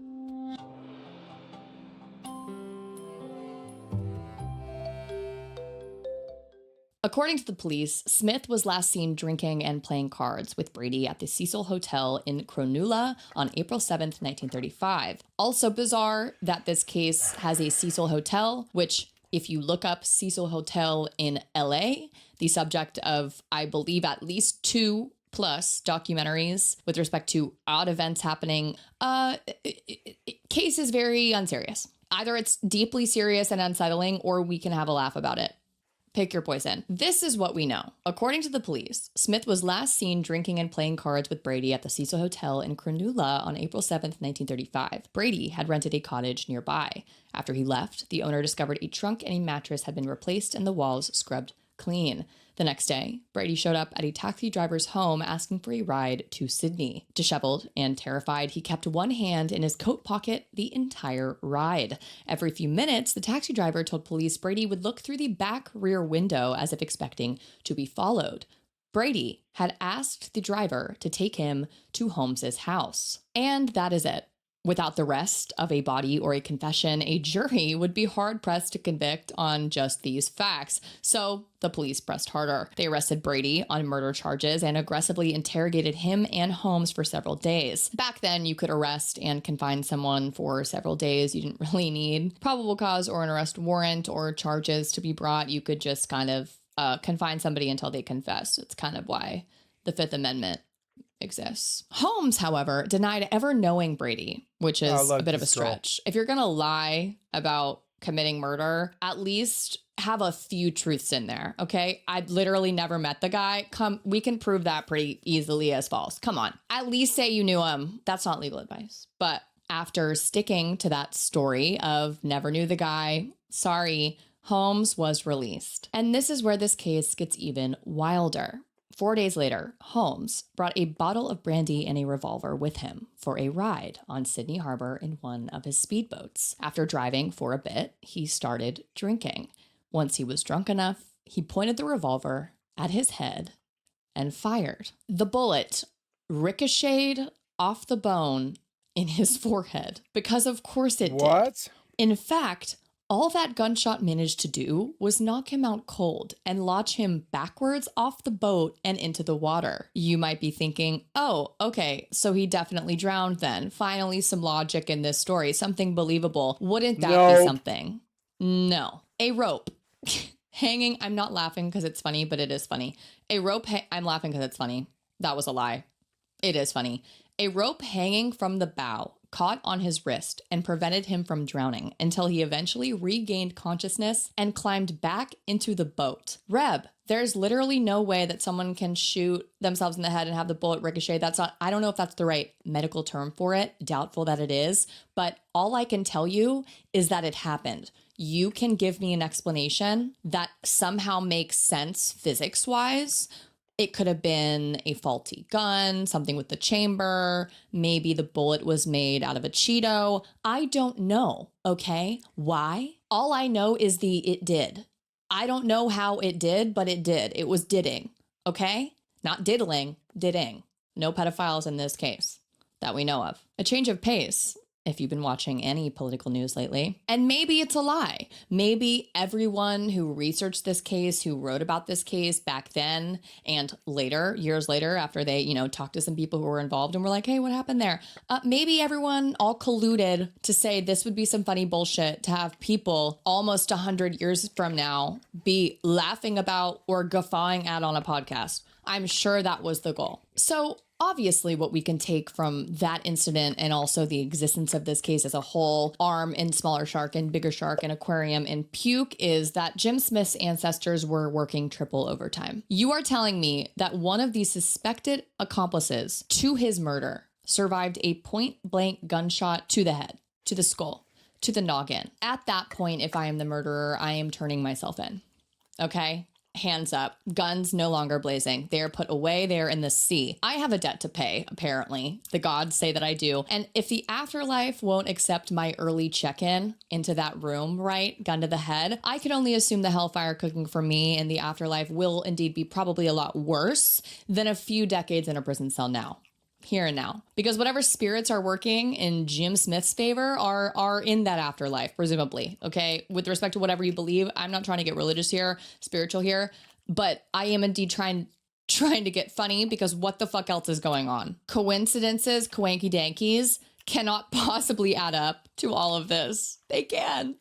S2: According to the police, Smith was last seen drinking and playing cards with Brady at the Cecil Hotel in Cronulla on April 7th, 1935. Also bizarre that this case has a Cecil Hotel, which, if you look up Cecil Hotel in LA, the subject of, I believe, at least 2+ documentaries with respect to odd events happening, case is very unserious. Either it's deeply serious and unsettling, or we can have a laugh about it. Pick your poison. This is what we know. According to the police, Smith was last seen drinking and playing cards with Brady at the Cecil Hotel in Cronulla on April 7th, 1935. Brady had rented a cottage nearby. After he left, the owner discovered a trunk and a mattress had been replaced and the walls scrubbed clean. The next day, Brady showed up at a taxi driver's home asking for a ride to Sydney. Disheveled and terrified, he kept one hand in his coat pocket the entire ride. Every few minutes, the taxi driver told police Brady would look through the back rear window as if expecting to be followed. Brady had asked the driver to take him to Holmes's house. And that is it. Without the rest of a body or a confession, a jury would be hard-pressed to convict on just these facts. So the police pressed harder. They arrested Brady on murder charges and aggressively interrogated him and Holmes for several days. Back then, you could arrest and confine someone for several days. You didn't really need probable cause or an arrest warrant or charges to be brought. You could just kind of confine somebody until they confess. It's kind of why the Fifth Amendment exists. Holmes, however, denied ever knowing Brady, which is a bit of a stretch. If you're going to lie about committing murder, at least have a few truths in there, okay? I'd literally never met the guy. We can prove that pretty easily as false. Come on. At least say you knew him. That's not legal advice. But after sticking to that story of never knew the guy, sorry, Holmes was released. And this is where this case gets even wilder. 4 days later, Holmes brought a bottle of brandy and a revolver with him for a ride on Sydney Harbor in one of his speedboats. After driving for a bit, he started drinking. Once he was drunk enough, he pointed the revolver at his head and fired. The bullet ricocheted off the bone in his forehead, because of course it did.
S1: What?
S2: In fact, all that gunshot managed to do was knock him out cold and launch him backwards off the boat and into the water. You might be thinking, oh, okay, so he definitely drowned then. Finally, some logic in this story, something believable. Wouldn't that be something? No. A rope hanging. I'm not laughing because it's funny, but it is funny. A rope. I'm laughing because it's funny. That was a lie. It is funny. A rope hanging from the bow caught on his wrist and prevented him from drowning until he eventually regained consciousness and climbed back into the boat. Reb, there's literally no way that someone can shoot themselves in the head and have the bullet ricochet. I don't know if that's the right medical term for it. Doubtful that it is. But all I can tell you is that it happened. You can give me an explanation that somehow makes sense physics-wise. It could have been a faulty gun, something with the chamber. Maybe the bullet was made out of a Cheeto. I don't know, okay? Why? All I know is it did. I don't know how it did, but it did. It was didding, okay? Not diddling, didding. No pedophiles in this case that we know of. A change of pace, if you've been watching any political news lately. And maybe it's a lie. Maybe everyone who researched this case, who wrote about this case back then and later, years later, after they, talked to some people who were involved and were like, hey, what happened there? Maybe everyone all colluded to say this would be some funny bullshit to have people almost 100 years from now be laughing about or guffawing at on a podcast. I'm sure that was the goal. So obviously what we can take from that incident and also the existence of this case as a whole, arm and smaller shark and bigger shark and aquarium and puke, is that Jim Smith's ancestors were working triple overtime. You are telling me that one of the suspected accomplices to his murder survived a point-blank gunshot to the head, to the skull, to the noggin. At that point, if I am the murderer, I am turning myself in. Okay? Hands up. Guns no longer blazing. They are put away. They are in the sea. I have a debt to pay, apparently. The gods say that I do. And if the afterlife won't accept my early check-in into that room, right, gun to the head, I can only assume the hellfire cooking for me in the afterlife will indeed be probably a lot worse than a few decades in a prison cell now. Here and now, because whatever spirits are working in Jim Smith's favor are in that afterlife, presumably. Okay. With respect to whatever you believe, I'm not trying to get religious here, spiritual here, but I am indeed trying to get funny, because what the fuck else is going on? Coincidences, coanky dankies cannot possibly add up to all of this. They can.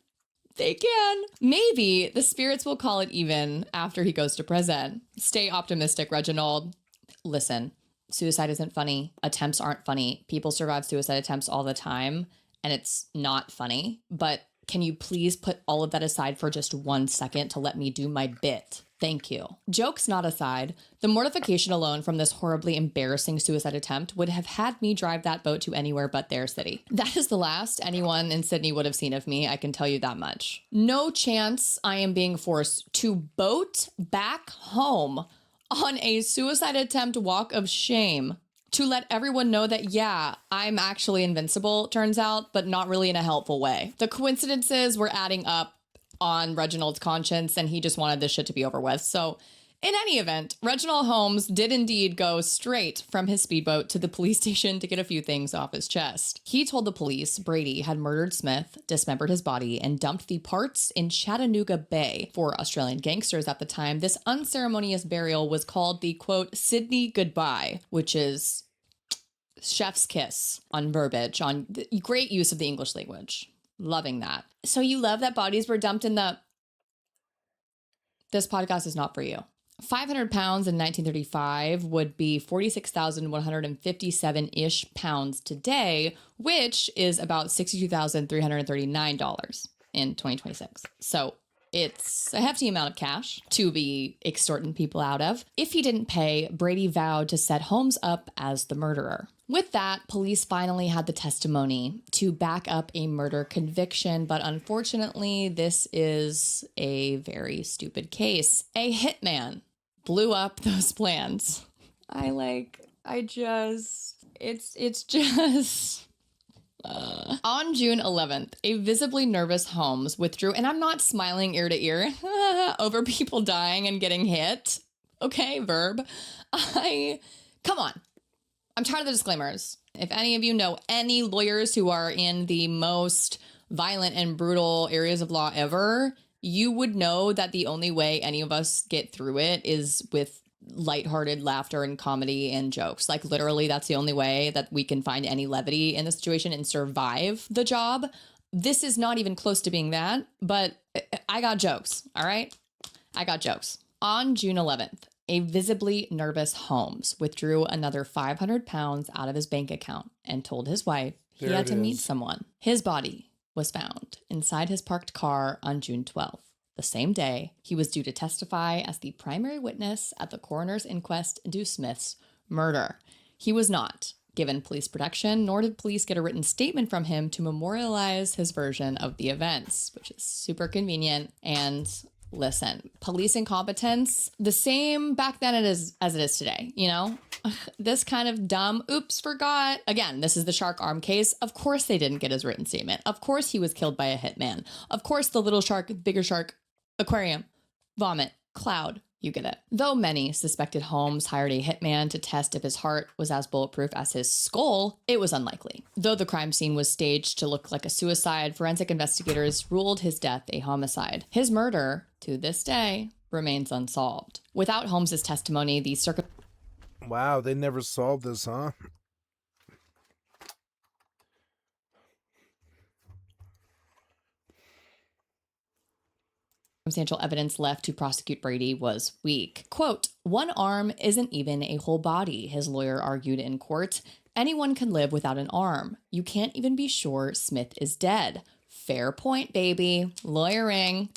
S2: Maybe the spirits will call it even after he goes to prison. Stay optimistic, Reginald. Listen. Suicide isn't funny. Attempts aren't funny. People survive suicide attempts all the time, and it's not funny. But can you please put all of that aside for just 1 second to let me do my bit? Thank you. Jokes not aside, the mortification alone from this horribly embarrassing suicide attempt would have had me drive that boat to anywhere but their city. That is the last anyone in Sydney would have seen of me, I can tell you that much. No chance I am being forced to boat back home on a suicide attempt walk of shame to let everyone know that, yeah, I'm actually invincible, turns out, but not really in a helpful way. The coincidences were adding up on Reginald's conscience, and he just wanted this shit to be over with. So in any event, Reginald Holmes did indeed go straight from his speedboat to the police station to get a few things off his chest. He told the police Brady had murdered Smith, dismembered his body, and dumped the parts in Chattanooga Bay. For Australian gangsters at the time, this unceremonious burial was called the, quote, Sydney Goodbye, which is chef's kiss on verbiage, on great use of the English language. Loving that. So you love that bodies were dumped in the... This podcast is not for you. 500 pounds in 1935 would be 46,157-ish pounds today, which is about $62,339 in 2026. So it's a hefty amount of cash to be extorting people out of. If he didn't pay, Brady vowed to set Holmes up as the murderer. With that, police finally had the testimony to back up a murder conviction, but unfortunately, this is a very stupid case. A hitman blew up those plans. It's just... On June 11th, a visibly nervous Holmes withdrew, and I'm not smiling ear to ear over people dying and getting hit. Okay, verb. Come on. I'm tired of the disclaimers. If any of you know any lawyers who are in the most violent and brutal areas of law ever, you would know that the only way any of us get through it is with lighthearted laughter and comedy and jokes. Like literally, that's the only way that we can find any levity in the situation and survive the job. This is not even close to being that, but I got jokes, all right? I got jokes. On June 11th, a visibly nervous Holmes withdrew another 500 pounds out of his bank account and told his wife, He
S1: There
S2: had
S1: it
S2: to meet
S1: is.
S2: someone. His body was found inside his parked car on June 12th. The same day, he was due to testify as the primary witness at the coroner's inquest into Smith's murder. He was not given police protection, nor did police get a written statement from him to memorialize his version of the events, which is super convenient. And listen, police incompetence, the same back then as it is today, you know? This kind of dumb, oops, forgot. Again, this is the shark arm case. Of course they didn't get his written statement. Of course he was killed by a hitman. Of course the little shark, bigger shark, aquarium, vomit, cloud, you get it. Though many suspected Holmes hired a hitman to test if his heart was as bulletproof as his skull, it was unlikely. Though the crime scene was staged to look like a suicide, forensic investigators ruled his death a homicide. His murder, to this day, remains unsolved. Without Holmes's testimony, the
S1: Wow, they never solved this, huh?
S2: circumstantial evidence left to prosecute Brady was weak. Quote, "One arm isn't even a whole body," his lawyer argued in court. "Anyone can live without an arm. You can't even be sure Smith is dead." Fair point, baby. Lawyering.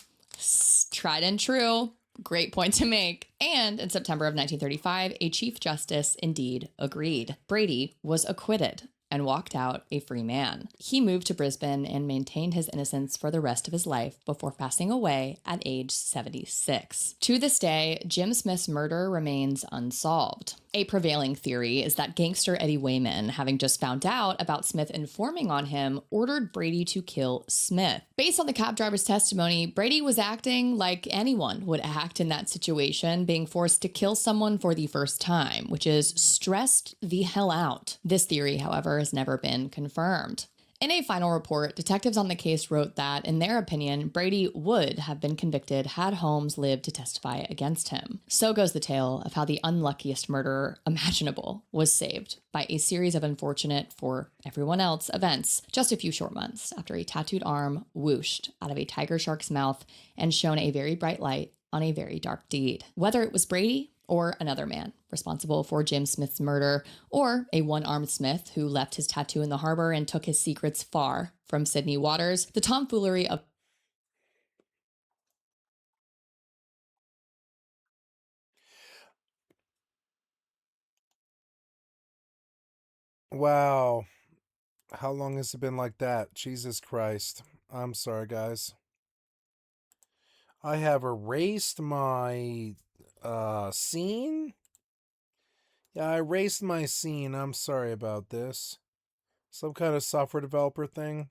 S2: Tried and true. Great point to make. And in September of 1935, a Chief Justice indeed agreed. Brady was acquitted and walked out a free man. He moved to Brisbane and maintained his innocence for the rest of his life before passing away at age 76. To this day, Jim Smith's murder remains unsolved. A prevailing theory is that gangster Eddie Wayman, having just found out about Smith informing on him, ordered Brady to kill Smith. Based on the cab driver's testimony, Brady was acting like anyone would act in that situation, being forced to kill someone for the first time, which is stressed the hell out. This theory, however, has never been confirmed. In a final report, detectives on the case wrote that, in their opinion, Brady would have been convicted had Holmes lived to testify against him. So goes the tale of how the unluckiest murderer imaginable was saved by a series of unfortunate, for everyone else, events just a few short months after a tattooed arm whooshed out of a tiger shark's mouth and shone a very bright light on a very dark deed. Whether it was Brady or another man responsible for Jim Smith's murder, or a one-armed Smith who left his tattoo in the harbor and took his secrets far from Sydney waters, the tomfoolery of
S1: Wow. How long has it been like that? Jesus Christ. I'm sorry, guys. I have erased my scene. Yeah, I erased my scene. I'm sorry about this. Some kind of software developer thing.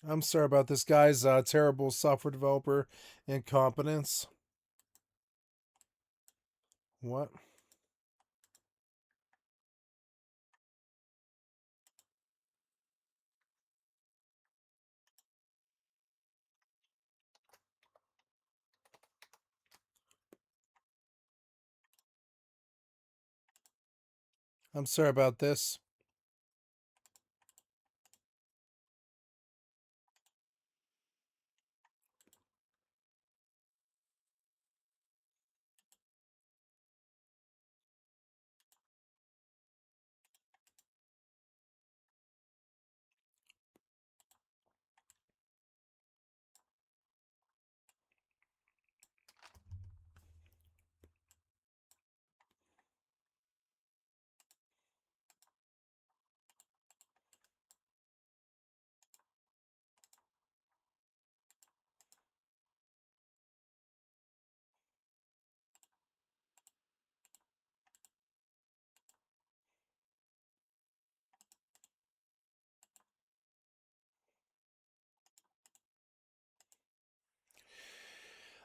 S1: I'm sorry about this, guys. Terrible software developer incompetence. What? I'm sorry about this.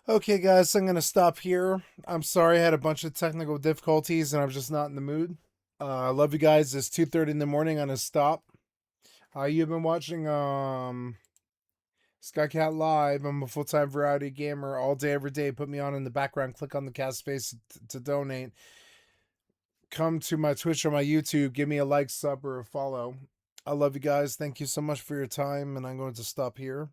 S1: Okay, guys, I'm going to stop here. I'm sorry I had a bunch of technical difficulties and I was just not in the mood. I love you guys. It's 2:30 in the morning on a stop. You've been watching Skycat Live. I'm a full-time variety gamer all day, every day. Put me on in the background. Click on the cast face to donate. Come to my Twitch or my YouTube. Give me a like, sub, or a follow. I love you guys. Thank you so much for your time, and I'm going to stop here.